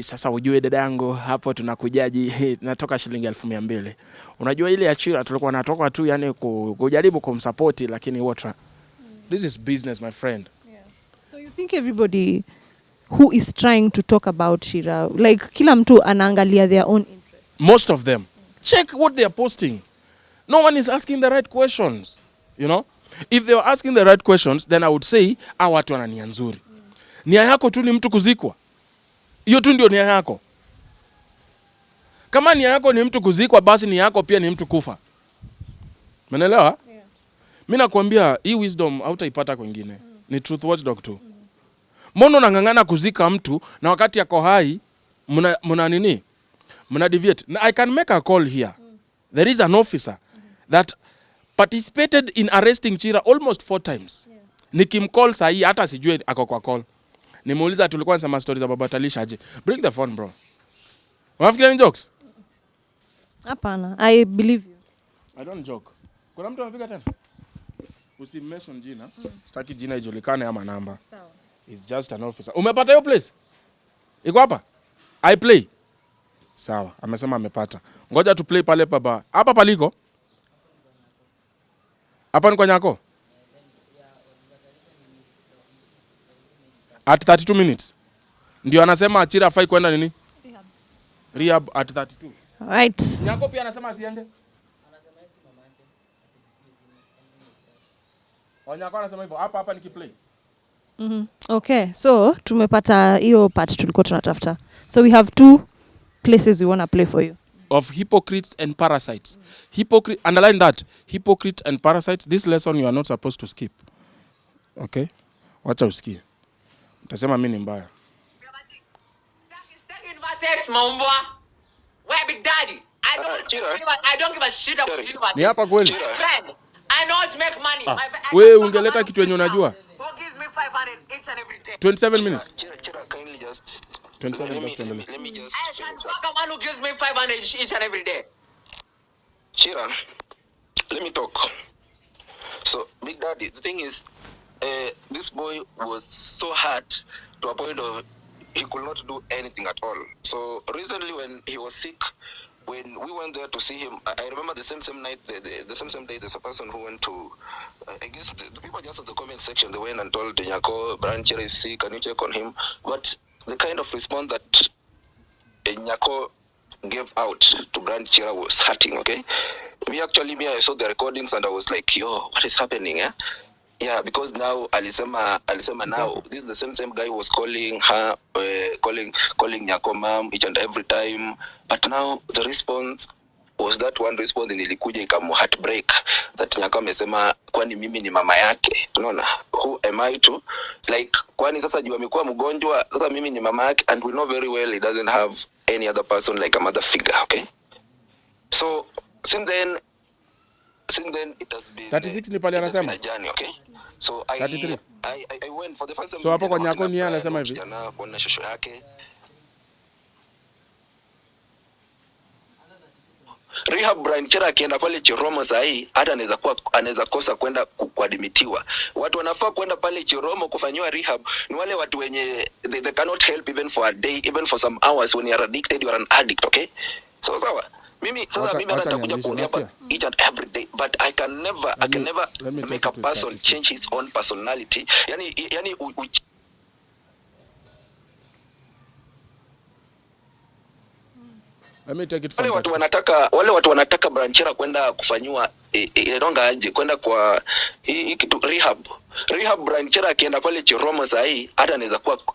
Sasa ujue dadangu, hapo tunakujaji, natoka shilingi 200. Unajua ile ya Chira tulikuwa natoka tu yani kujaribu kumsupport, lakini what? This is business, my friend. Yeah. So you think everybody who is trying to talk about Chira, like kila mtu anaangalia their own interest? Most of them. Check what they are posting. No one is asking the right questions. You know? If they were asking the right questions, then I would say, watu wana nia nzuri. Nia yako tu ni mtu kuzikwa. Hiyo tu ndio nia yako. Kama nia yako ni mtu kuzikwa, basi nia yako pia ni mtu kufa. Umeelewa? Yeah. Mimi nakwambia hii wisdom hautaipata kwingine. Ni Truth Watchdog tu. Mbona unang'ang'ana kuzika mtu na wakati yako hai mna nini? Mna deviate. I can make a call here. There is an officer that participated in arresting Chira almost 4 times. Yeah. Nikimcall sahi hata sijui ako kwa call. Nimuuliza tulikuwa nasema stories za Baba Talisha aje. Bring the phone bro. Unafikiria ni jokes? Hapana, I believe you. I don't joke. Kuna mtu anapiga tena? Usimention jina. Sitaki jina ijulikane ama namba. Sawa. It's just an officer. Umepata hiyo place? Iko hapa? I play. Sawa, amesema amepata. Ngoja tu play pale baba. Hapa paliko? Hapa ni kwa Nyako? At 32 minutes. Ndio anasema Chira afai kwenda nini? Rehab at 32. Alright. Nyako pia anasema asiende? Anasema yesi mamake. Nyako anasema hivyo. Hapa nikiplay. Okay, so tumepata hiyo part tulikuwa tunatafuta. So we have 2 places we want to play for you. Of hypocrites and parasites. Underline that. Hypocrite and parasites. This lesson you are not supposed to skip. Okay? Wacha usikie. Utasema mimi ni mbaya. Where Big Daddy? I don't give a shit about university. Ni hapa kweli? Friend, I know how to make money. Wewe ungeleta kitu yenye unajua. Who gives me 500 each and every day? 27 minutes. Chira, kindly just 27 let me just I can fuck a man who gives me 500 each and every day. Chira, let me talk. So, Big Daddy, the thing is, this boy was so hard to a point of he could not do anything at all. So recently when he was sick, when we went there to see him, I remember the same night, the same day, there's a person who went to, I guess the people just at the comment section, they went and told Nyako, Brian Chira is sick, can you check on him? But the kind of response that Nyako gave out to Brian Chira was hurting, okay? I saw the recordings and I was like, yo, what is happening, eh? Yeah, because now Alisema now, this is the same guy who was calling her, calling Nyako mom each and every time. But now the response was that one response nilikuja ikamu heartbreak that Nyako amesema kwani mimi ni mama yake. Unaona? Who am I to? Like kwani sasa juu amekuwa mgonjwa, sasa mimi ni mama yake, and we know very well he doesn't have any other person like a mother figure, okay? So since then it has been 36 ni pale anasema. Okay? So I went for the first time. So hapo kwa Nyako ni anasema hivi. Kuona shosho yake. Rehab Brian Chira akienda pale Chiromo sahi hata anaweza kosa kwenda kuadmitiwa. Watu wanafaa kwenda pale Chiromo kufanywa rehab ni wale watu wenye they cannot help even for a day, even for some hours. When you are addicted, you are an addict, okay? So sawa. Mimi hata nitakuja kuongea each and every day, but I can never make a person change his own personality. Yani let me take it from wale watu wanataka Brian Chira kwenda kufanywa inatonga aje kwenda kwa hii kitu rehab Brian Chira akienda pale Chiromo sahi hata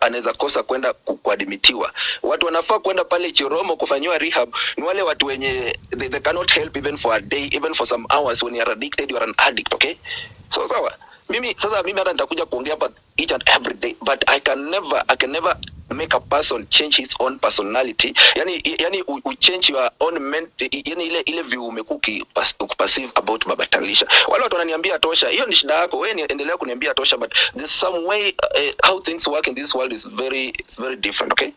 anaweza kosa kwenda kuadmitiwa. Watu wanafaa kwenda pale Chiromo kufanywa rehab ni wale watu wenye they cannot help even for a day, even for some hours. When you are addicted, you are an addict, okay? So sawa. Mimi hata nitakuja kuongea hapa each and every day, but I can never make a person change his own personality. Yani change your own yani ile view umekuki passive about Baba Talisha. Wale watu wananiambia tosha. Hiyo ni shida yako. Wewe endelea kuniambia tosha, but there's some way how things work in this world is very different, okay?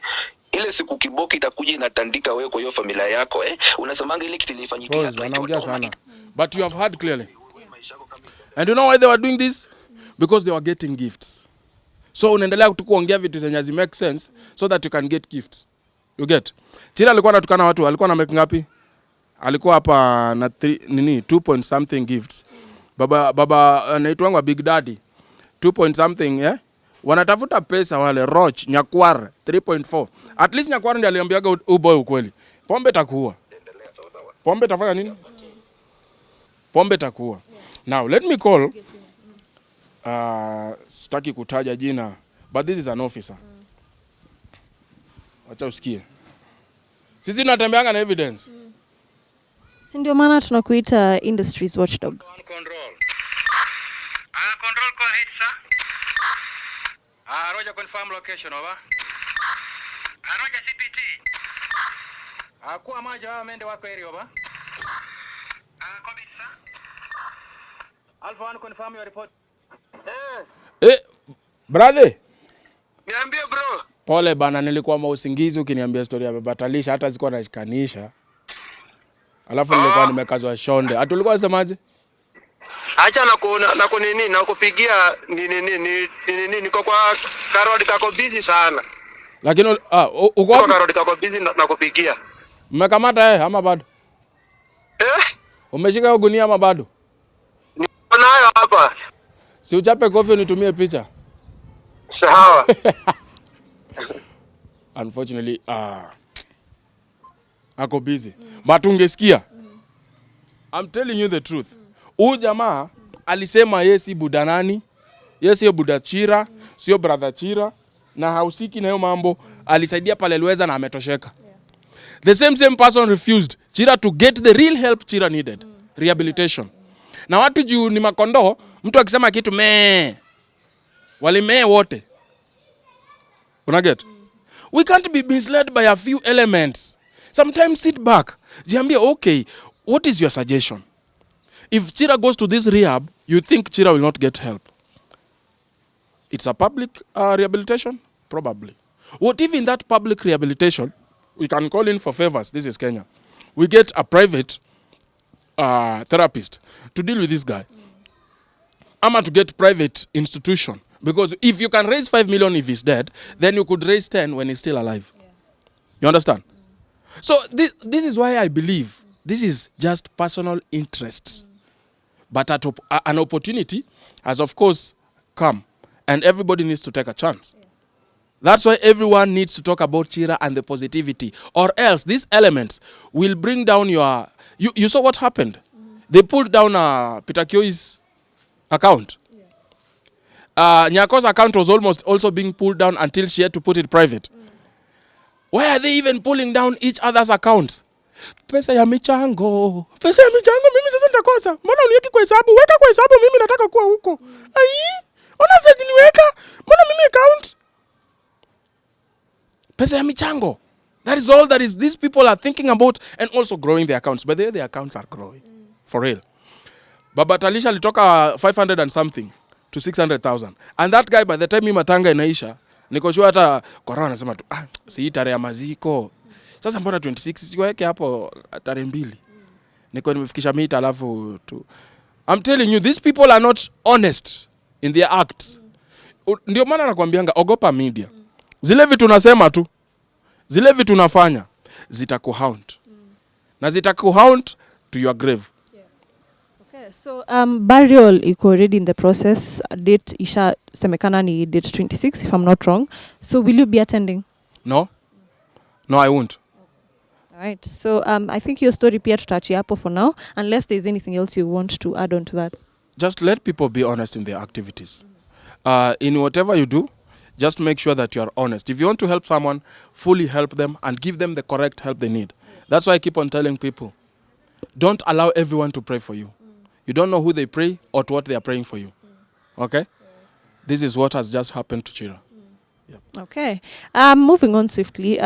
Ile siku kiboki itakuja inatandika wewe kwa hiyo familia yako, unasemanga ile kitu ilifanyikia anaongea sana. But you have heard clearly. And you know why they were doing this? Because they were getting gifts. So unaendelea tu kuongea vitu zenye zi make sense so that you can get gifts. You get? Chira alikuwa anatukana watu, alikuwa na make ngapi? Alikuwa hapa na 2 point something gifts. Baba anaitwa Big Daddy 2 point something, wanatafuta pesa wale Roch Nyakwar 3.4. At least Nyakwar ndiye aliambiaga boy ukweli. Pombe takuua. Pombe tafanya nini? Pombe takuua. Now let me call sitaki kutaja jina, but this is an officer. Wacha usikie. Sisi tunatembeanga na evidence. Si ndio maana tunakuita industries watchdog. Control call hit, sir. Roger, confirm location, over. Roger, CPT. Kuwa maji wao mende wako area, over. Copy, sir. Alpha 1, confirm your report. Brother. Niambie bro. Pole bana, nilikuwa mausingizi ukiniambia story ya Baba Talisha hata ziko nashikanisha. Alafu nilikuwa nimekazwa shonde. Hata ulikuwa unasemaje? Acha na kupigia nini niko kwa Karodi kako busy sana. Lakini uko wapi? Karodi kako busy na kupigia. Mmekamata ama bado? Umeshika hiyo gunia ama bado? Niko nayo hapa. Si uchape kofi unitumie picha. Sawa. Unfortunately, ako busy. But ungesikia. I'm telling you the truth. Huyu jamaa alisema yeye si buda nani? Yeye sio buda Chira, sio brother Chira na hausiki na hiyo mambo. Alisaidia pale aliweza na ametosheka. The same person refused Chira to get the real help Chira needed. Rehabilitation. Na watu juu ni makondoo, mtu akisema kitu walimee wote. Unaget? We can't be misled by a few elements. Sometimes sit back. Jiambie, okay, what is your suggestion? If Chira goes to this rehab, you think Chira will not get help? It's a public rehabilitation? Probably. What if in that public rehabilitation, we can call in for favors, this is Kenya, we get a private therapist to deal with this guy. Ama to get private institution. Because if you can raise 5 million if he's dead, then you could raise 10 when he's still alive. Yeah. You understand? So this is why I believe this is just personal interests. But an opportunity has of course come and everybody needs to take a chance. Yeah. That's why everyone needs to talk about Chira and the positivity, or else these elements will bring down your... You saw what happened? They pulled down Peter Kioi's account. Nyako's account was almost also being pulled down until she had to put it private. Why are they even pulling down each other's accounts? Pesa ya michango. Pesa ya michango mimi sasa nitakosa. Mbona uniweki kwa hesabu? Weka kwa hesabu, mimi nataka kuwa huko. Ai, ona sasa niweka. Mbona mimi account? Pesa ya michango. That is all that is these people are thinking about, and also growing their accounts. But their accounts are growing. For real. Baba Talisha alitoka 500 and something to 600,000. And that guy, by the time matanga inaisha, niko sure hata Korona anasema tu, si tarehe ya maziko. Sasa mbona 26 siweke hapo tarehe 2. Niko nimefikisha mita alafu tu. I'm telling you, these people are not honest in their acts. Ndio maana nakwambianga ogopa media. Zile vitu tunasema tu, zile vitu tunafanya zitakuhaunt. Na zitakuhaunt to your grave. So burial iko already in the process. Date isha semekana ni date 26 if I'm not wrong. So will you be attending? No, I won't. All right. So I think your story pia tutaachia hapo for now, unless there's anything else you want to add on to that. Just let people be honest in their activities. In whatever you do, just make sure that you are honest. If you want to help someone, fully help them and give them the correct help they need. That's why I keep on telling people, don't allow everyone to pray for you. You don't know who they pray or to what they are praying for you. Okay? This is what has just happened to Chira. Yep. Okay. Moving on swiftly.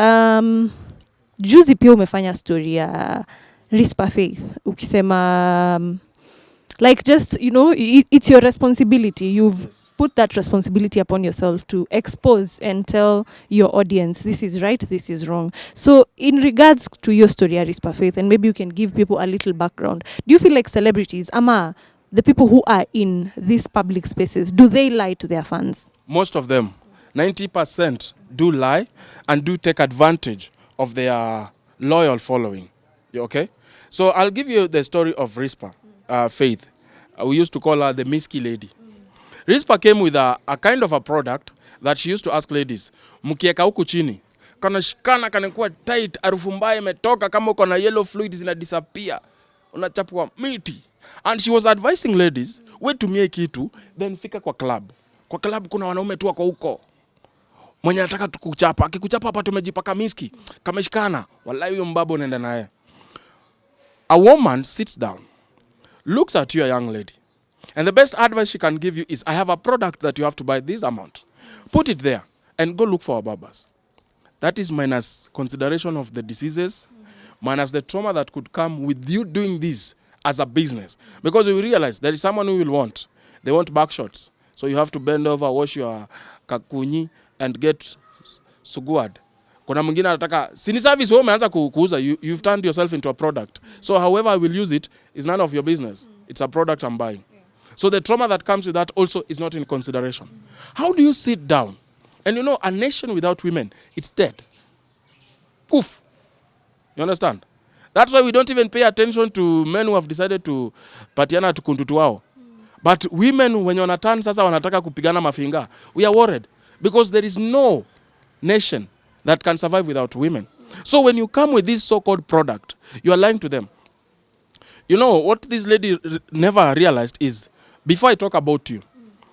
Juzi pia umefanya story ya Rispa Faith. Ukisema, like just, you know, it's your responsibility. You've put that responsibility upon yourself to expose and tell your audience, this is right, this is wrong. So in regards to your story, Rispa Faith, and maybe you can give people a little background, do you feel like celebrities, ama the people who are in these public spaces, do they lie to their fans? Most of them, 90% do lie and do take advantage of their loyal following. You okay? So I'll give you the story of Rispa Faith. We used to call her the Miski lady. Rispa came with a kind of a product that she used to ask ladies, mkieka huku chini, kana shikana kanakuwa tight, harufu mbaya imetoka, kama uko na yellow fluid zina disappear, unachapwa miti. And she was advising ladies, we tumie kitu, then fika kwa club. Kwa club kuna wanaume tu wako huko. Mwenye anataka tukuchapa, akikuchapa hapa tumejipaka miski, kameshikana, wallahi huyo mbabo unaenda naye. A woman sits down, looks at you, a young lady. And the best advice she can give you is, I have a product that you have to buy this amount. Put it there and go look for our barbers. That is minus consideration of the diseases, minus the trauma that could come with you doing this as a business. Because we realize there is someone who will want. They want back shots. So you have to bend over, wash your kakunyi and get suguad. Kuna mwingine anataka, sini service wewe umeanza kuuza, you've turned yourself into a product. So however I will use it is none of your business. It's a product I'm buying. So the trauma that comes with that also is not in consideration. How do you sit down? And you know, a nation without women, it's dead. Poof. You understand? That's why we don't even pay attention to men who have decided to patiana tukundutu wao. But women wenye wanatan sasa wanataka kupigana mafinga, we are worried because there is no nation that can survive without women. So when you come with this so-called product, you are lying to them. You know what this lady never realized is, before I talk about you,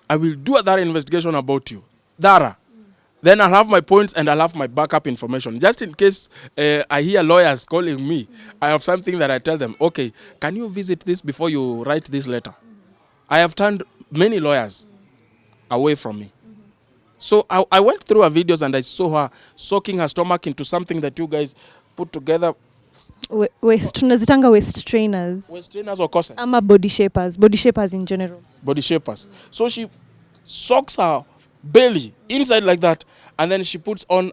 I will do a thorough investigation about you. Thorough. Then I'll have my points and I'll have my backup information. Just in case I hear lawyers calling me, I have something that I tell them, okay, can you visit this before you write this letter? I have turned many lawyers away from me. So I went through her videos and I saw her soaking her stomach into something that you guys put together. Waist, tunazitanga waist trainers. Waist trainers or corsets? Ama body shapers in general. Body shapers. So she soaks her belly inside like that, and then she puts on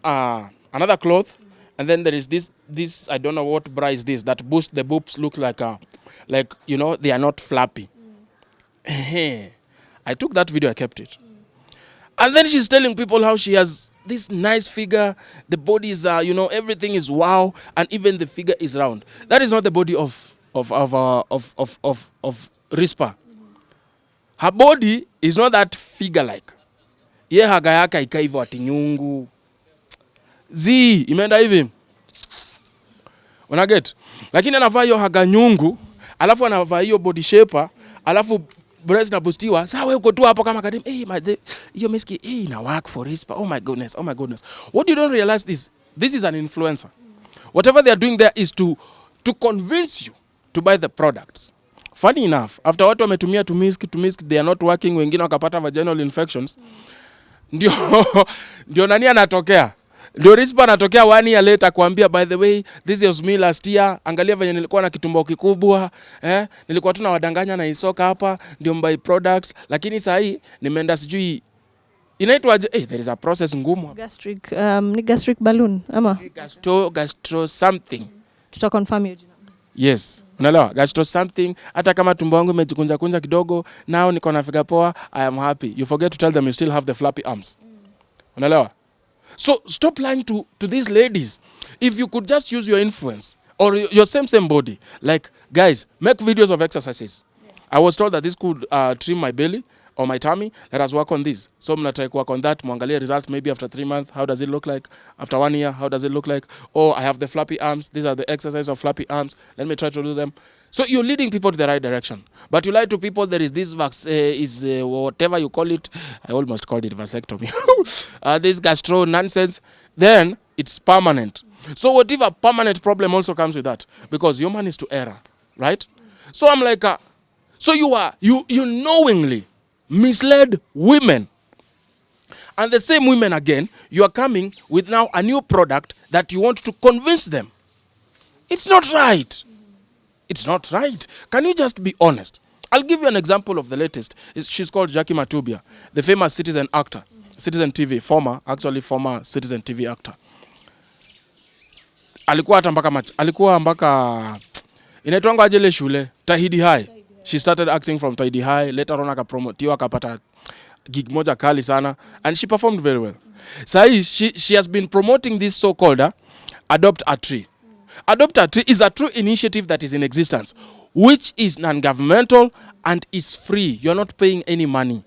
another cloth, and then there is this I don't know what bra is this that boosts the boobs, look like you know, they are not flappy. I took that video, I kept it. And then she's telling people how she has this nice figure, the body is you know, everything is wow, and even the figure is round. That is not the body of Rispa. Her body is not that figure like. Ye haga yaka ika hivyo ati nyungu. Zii, imeenda hivi. Unaget? Lakini anavaa hiyo haga nyungu, alafu anavaa hiyo body shaper, alafu breast na bustiwa. Sasa wewe uko tu hapo kama kadim, hiyo miski, ina work for Rispa. Oh my goodness, oh my goodness. What you don't realize is this is an influencer. Whatever they are doing there is to convince you to buy the products. Funny enough, after watu wametumia tumisk, they are not working, wengine wakapata vaginal infections. Ndio nani anatokea? Ndio Rispa anatokea 1 year later kuambia, by the way, this was me last year. Angalia venye nilikuwa na kitumbo kikubwa, nilikuwa tu nawadanganya na isoka hapa, ndio mbuy products, lakini sasa hii nimeenda sijui inaitwa there is a process ngumu. Gastric ni gastric balloon ama gastro something. Tuta confirm hiyo jina. Yes. Unaelewa? Gastro something, hata kama tumbo wangu imejikunja kidogo, now niko na figure poa, I am happy. You forget to tell them you still have the flappy arms. Unaelewa? So stop lying to these ladies. If you could just use your influence or your same body, like guys, make videos of exercises. I was told that this could trim my belly or my tummy. Let us work on this. So I'm going to work on that. Muangalia results maybe after 3 months. How does it look like? After 1 year, how does it look like? Oh, I have the flappy arms. These are the exercises of flappy arms. Let me try to do them. So you're leading people to the right direction. But you lie to people, there is this whatever you call it. I almost called it vasectomy. This gastro nonsense. Then it's permanent. So whatever permanent problem also comes with that. Because human is to error. Right? So I'm like, so you knowingly misled women, and the same women again, you are coming with now a new product that you want to convince them. It's not right. It's not right. Can you just be honest? I'll give you an example of the latest. She's called Jackie Matubia, the famous Citizen actor, Citizen TV, former Citizen TV actor. Alikuwa mpaka inaitwanga ajele shule Tahidi High. She started acting from Tahidi High, later on akapromotiwa akapata gig moja kali sana, and she performed very well. Sahi she has been promoting this so-called Adopt a Tree. Adopt a Tree is a true initiative that is in existence, which is non-governmental and is free. You're not paying any money.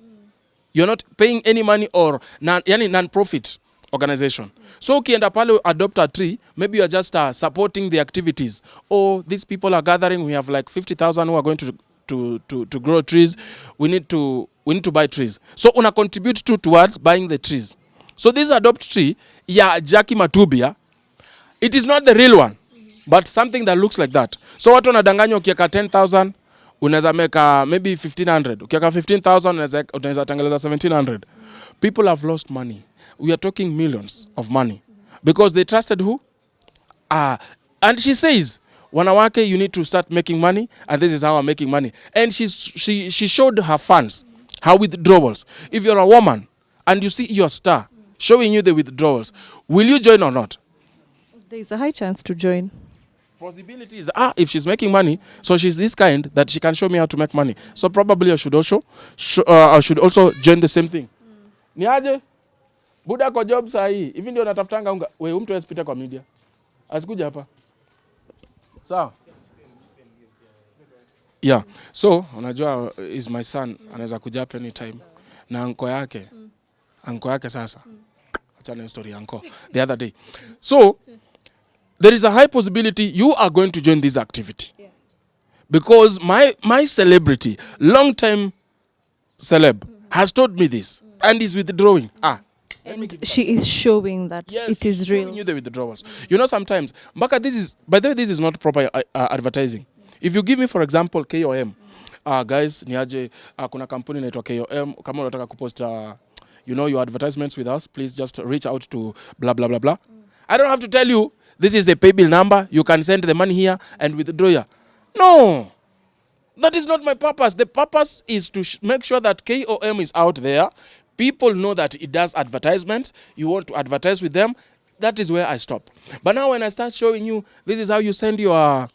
You're not paying any money or non-profit organization. So ukienda pale Adopt a Tree, maybe you're just supporting the activities. Oh, these people are gathering. We have like 50,000 who are going to grow trees. We need to buy trees. So una contribute towards buying the trees. So this Adopt Tree, Jackie Matubia, it is not the real one, but something that looks like that. So watu wanadanganya ukiweka 10,000 unaweza meka maybe 1,500. Ukiweka 15,000 unaweza tengeleza 1,700. People have lost money. We are talking millions of money because they trusted who? And she says, wanawake, you need to start making money, and this is how I'm making money. And she showed her funds, her withdrawals. If you're a woman and you see your star showing you the withdrawals, will you join or not? There's a high chance to join. Possibility is, if she's making money, so she's this kind that she can show me how to make money. So probably I should also join the same thing. Ni aje? Buda kwa job sahi. Hivi ndio natafutanga unga. Wewe mtu asipita kwa media. Asikuja hapa. Sawa. Yeah. So, unajua is my son, anaweza kuja up anytime. Na anko yake sasa. Achana hiyo story anko the other day. So, there is a high possibility you are going to join this activity. Because my celebrity, long time celeb, has told me this and is withdrawing. And she is showing that it is real. Showing you the withdrawals. You know, sometimes, Mbaka, this is, by the way, this is not proper advertising. If you give me, for example, KOM, guys, niaje, kuna kampuni inaitwa KOM, kama unataka kupost, you know, your advertisements with us, please just reach out to blah, blah, blah, blah. I don't have to tell you, this is the pay bill number, you can send the money here and withdraw here. No, that is not my purpose. The purpose is to make sure that KOM is out there. People know that it does advertisements. You want to advertise with them. That is where I stop. But now when I start showing you, this is how you send your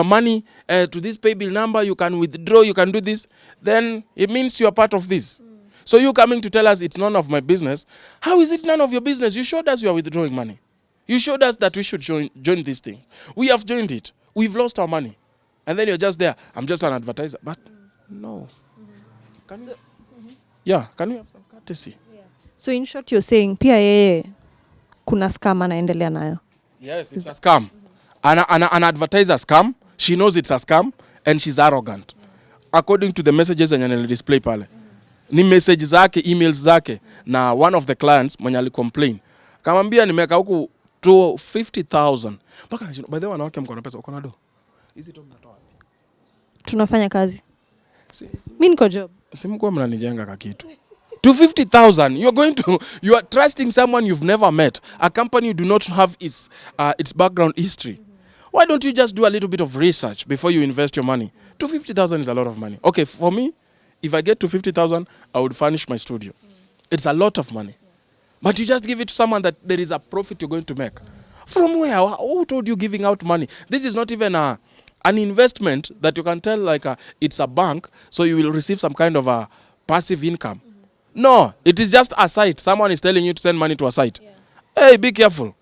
money to this pay bill number, you can withdraw, you can do this, then it means you are part of this. So you coming to tell us it's none of my business. How is it none of your business? You showed us you are withdrawing money. You showed us that we should join this thing. We have joined it. We've lost our money. And then you're just there. I'm just an advertiser. But no. Can we have some courtesy? So in short, you're saying pia yeye kuna scam anaendelea nayo. Yes, it's a scam. An advertiser scam. She knows it's a scam and she's arrogant. According to the messages and display pale. Ni message zake, emails zake na one of the clients mwenye alicomplain. Kamwambia nimeka huku 250,000. Mpaka by the way wanawake mko na pesa uko na do. Hizi tu mnatoa wapi? Tunafanya kazi. Mimi niko job. Simkuwa mnanijenga ka kitu. 250,000. You are trusting someone you've never met. A company you do not have its background history. Why don't you just do a little bit of research before you invest your money? 250,000 is a lot of money. Okay, for me, if I get 250,000, I would furnish my studio. It's a lot of money. But you just give it to someone that there is a profit you're going to make. From where? Who told you giving out money? This is not even an investment that you can tell like it's a bank, so you will receive some kind of a passive income. No, it is just a site. Someone is telling you to send money to a site. Hey, be careful.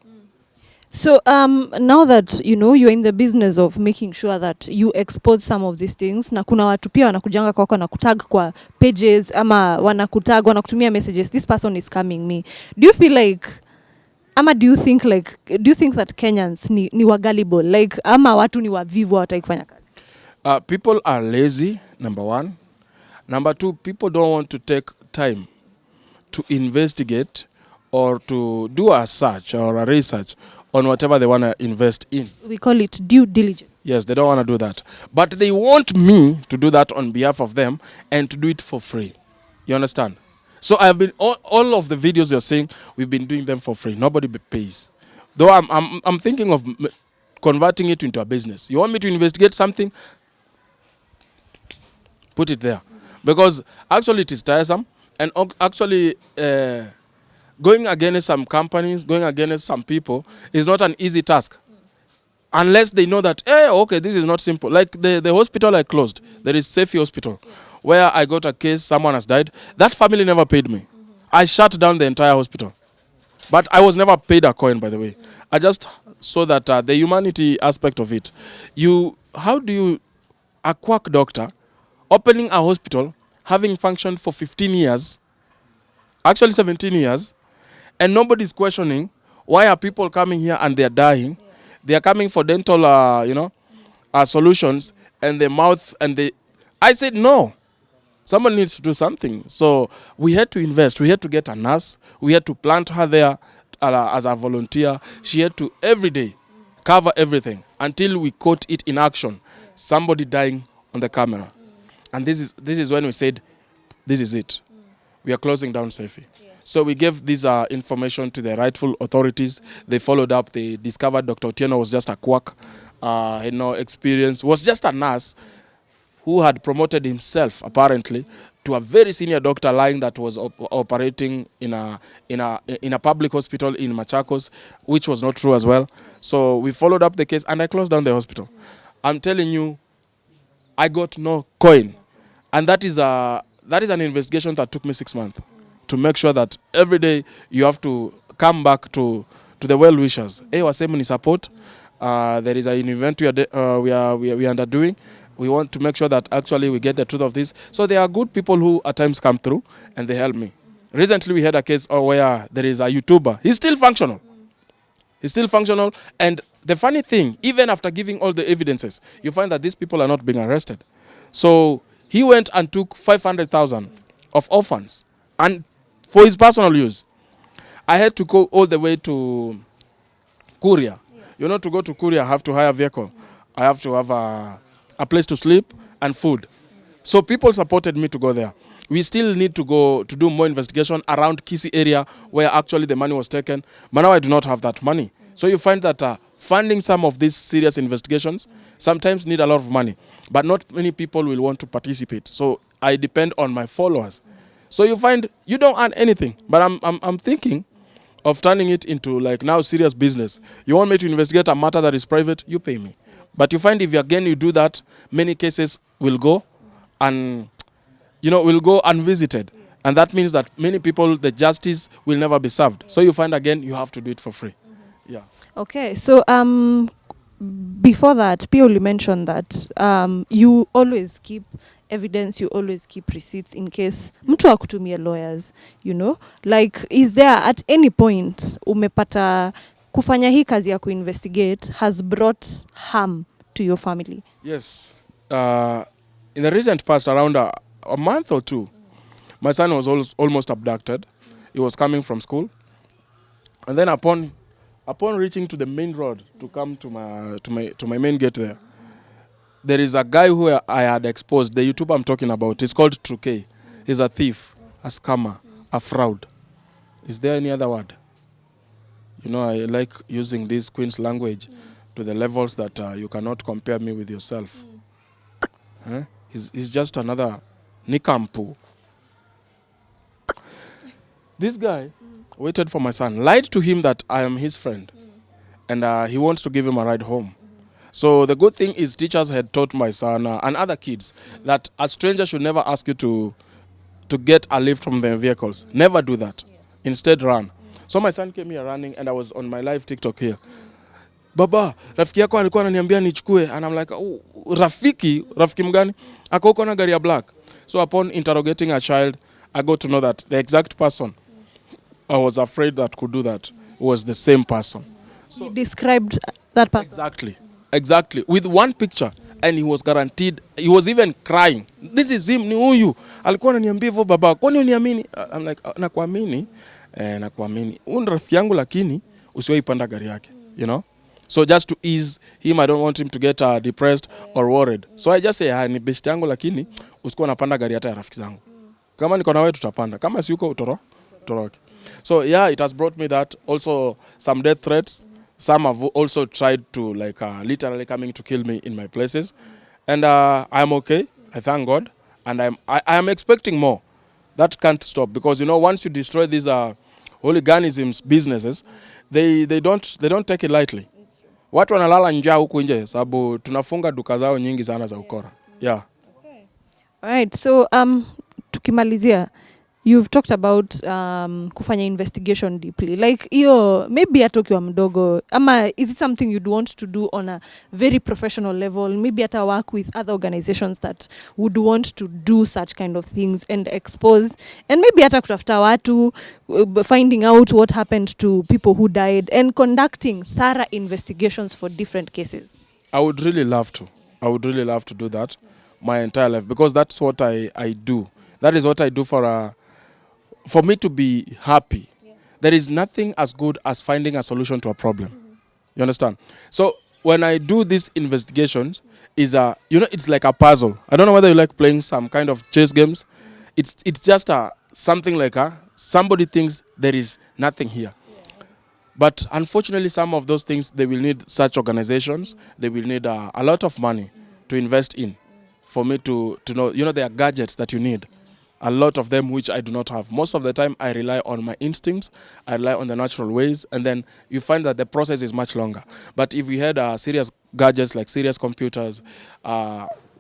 So now that you know you're in the business of making sure that you expose some of these things, na kuna watu pia wanakujanga kwako na kutag kwa pages ama wanakutag wanakutumia messages, this person is scamming me. Do you feel like ama do you think that Kenyans ni wagullible, like ama watu ni wavivu hawataki kazi? People are lazy, number one. Number two, people don't want to take time to investigate or to do a search or a research on whatever they want to invest in. We call it due diligence. Yes, they don't want to do that. But they want me to do that on behalf of them and to do it for free. You understand? So I've been all of the videos you're seeing, we've been doing them for free. Nobody pays. Though I'm thinking of converting it into a business. You want me to investigate something? Put it there. Because actually it is tiresome, and actually going against some companies, going against some people is not an easy task. Unless they know that, hey, okay, this is not simple. Like the hospital I closed, there is Safi Hospital, where I got a case, someone has died. That family never paid me. I shut down the entire hospital. But I was never paid a coin, by the way. I just saw that the humanity aspect of it. How do you, a quack doctor, opening a hospital, having functioned for 15 years, actually 17 years, and nobody's questioning why are people coming here and they're dying. They are coming for dental, solutions, and their mouth, I said, no, someone needs to do something. So we had to invest. We had to get a nurse. We had to plant her there as a volunteer. She had to, every day, cover everything until we caught it in action. Somebody dying on the camera. And this is when we said, this is it. We are closing down Safi. So we gave this information to the rightful authorities. They followed up. They discovered Dr. Otieno was just a quack, had no experience, was just a nurse who had promoted himself, apparently, to a very senior doctor line that was operating in a public hospital in Machakos, which was not true as well. So we followed up the case, and I closed down the hospital. I'm telling you, I got no coin. And that is an investigation that took me 6 months. To make sure that every day you have to come back to the well-wishers. Wasemu ni support. There is an event we are underdoing. We want to make sure that actually we get the truth of this. So there are good people who at times come through and they help me. Recently we had a case where there is a YouTuber. He's still functional. He's still functional. And the funny thing, even after giving all the evidences, you find that these people are not being arrested. So he went and took 500,000 of orphans and for his personal use. I had to go all the way to Kuria. You know, to go to Kuria, I have to hire a vehicle. I have to have a place to sleep and food. So people supported me to go there. We still need to go to do more investigation around Kisi area where actually the money was taken. But now I do not have that money. So you find that funding some of these serious investigations sometimes need a lot of money. But not many people will want to participate. So I depend on my followers. So you find you don't earn anything. But I'm thinking of turning it into like now serious business. You want me to investigate a matter that is private, you pay me. But you find if again you do that, many cases will go and will go unvisited. And that means that many people, the justice will never be served. So you find again you have to do it for free. Yeah. Okay, so before that, Pioli mentioned that you always keep evidence, you always keep receipts in case mtu akutumie lawyers, like is there at any point umepata kufanya hii kazi ya kuinvestigate has brought harm to your family? Yes. In the recent past, around a month or two, my son was almost abducted. He was coming from school. And then upon reaching to the main road to come to my main gate there is a guy who I had exposed, the YouTuber I'm talking about. He's called Truke. He's a thief, a scammer, a fraud. Is there any other word? I like using this Queen's language to the levels that you cannot compare me with yourself. Huh? He's just another Nikampu. This guy waited for my son, lied to him that I am his friend, and he wants to give him a ride home. So the good thing is teachers had taught my son and other kids that a stranger should never ask you to get a lift from their vehicles. Never do that. Instead, run. So my son came here running, and I was on my live TikTok here. Baba, rafiki yako alikuwa ananiambia nichukue, and I'm like, oh, rafiki mgani? Ako huko na gari ya black. So upon interrogating a child, I got to know that the exact person I was afraid that could do that was the same person. So you described that person? Exactly. With one picture, and he was guaranteed, he was even crying. This is him, ni huyu. Alikuwa ananiambia hivyo baba, kwani uniamini? I'm like, nakuamini. Nakuamini. Huyu rafiki yangu lakini usiwahi panda gari yake, So just to ease him, I don't want him to get depressed or worried. So I just say, ni best yangu lakini usikuwa unapanda gari hata ya rafiki zangu. Kama niko na wewe tutapanda. Kama si uko utoroke. So yeah, it has brought me that. Also some death threats. Some have also tried to literally coming to kill me in my places. And I'm okay. I thank God. And I am expecting more. That can't stop because once you destroy these hooliganism businesses, they don't take it lightly. Watu wanalala njaa huku nje sababu tunafunga duka zao nyingi sana za ukora. Yeah. Okay. All right. So tukimalizia, you've talked about kufanya investigation deeply. Like maybe hata ukiwa mdogo, ama is it something you'd want to do on a very professional level? Maybe hata work with other organizations that would want to do such kind of things and expose, and maybe hata kutafuta watu, finding out what happened to people who died and conducting thorough investigations for different cases. I would really love to do that my entire life because that's what I do. That is what I do for me to be happy. Yeah. There is nothing as good as finding a solution to a problem. You understand? So when I do these investigations, it's like a puzzle. I don't know whether you like playing some kind of chess games. It's just something like somebody thinks there is nothing here. Yeah. But unfortunately, some of those things, they will need such organizations. They will need a lot of money to invest in for me to know. There are gadgets that you need. A lot of them which I do not have. Most of the time I rely on my instincts, I rely on the natural ways, and then you find that the process is much longer. But if we had serious gadgets like serious computers,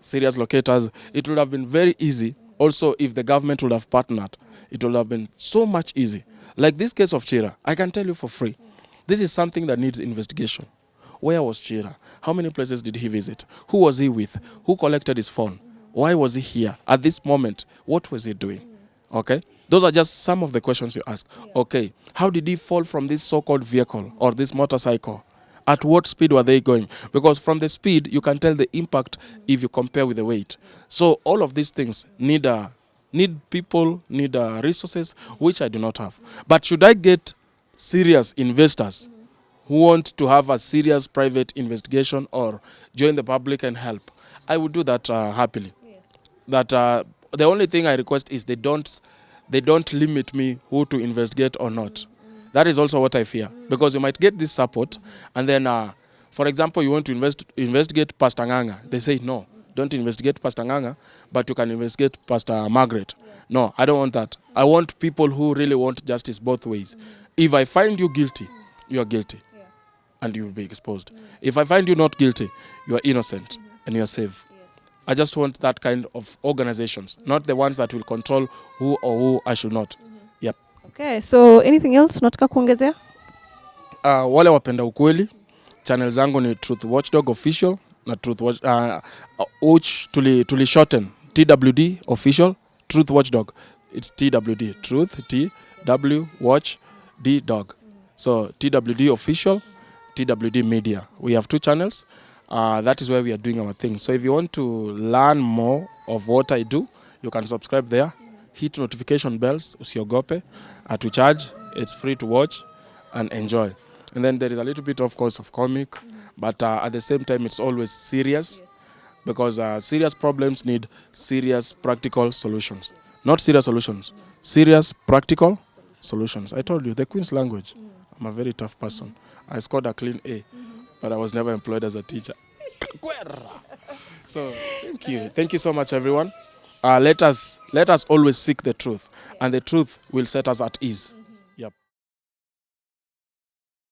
serious locators, it would have been very easy. Also, if the government would have partnered, it would have been so much easy. Like this case of Chira, I can tell you for free, this is something that needs investigation. Where was Chira? How many places did he visit? Who was he with? Who collected his phone? Why was he here at this moment? What was he doing? Okay, those are just some of the questions you ask. Okay, how did he fall from this so-called vehicle or this motorcycle? At what speed were they going? Because from the speed, you can tell the impact if you compare with the weight. So all of these things need people, need resources, which I do not have. But should I get serious investors who want to have a serious private investigation or join the public and help, I would do that happily. That the only thing I request is they don't limit me who to investigate or not. That is also what I fear, because you might get this support and then for example, you want to investigate Pastor Nganga. They say no, don't investigate Pastor Nganga, but you can investigate Pastor Margaret. No, I don't want that. I want people who really want justice both ways. If I find you guilty, you are guilty and you will be exposed. If I find you not guilty, you are innocent and you are safe. I just want that kind of organizations, not the ones that will control who or who I should not. Yep. Okay, so anything else unataka kuongezea? Wale wapenda ukweli, channel zangu ni Truth Watchdog Official na which tuli shorten TWD Official, Truth Watchdog. It's TWD, Truth TW Watch D Dog. So TWD Official, TWD Media. We have 2 channels. That is where we are doing our thing. So if you want to learn more of what I do, you can subscribe there. Hit notification bells, usiogope, to charge. It's free to watch and enjoy. And then there is a little bit, of course, of comic, but at the same time, it's always serious, because serious problems need serious practical solutions. Not serious solutions, serious practical solutions. I told you, the Queen's language. I'm a very tough person. I scored a clean A, but I was never employed as a teacher. So thank you. Thank you so much, everyone. Let us always seek the truth, and the truth will set us at ease.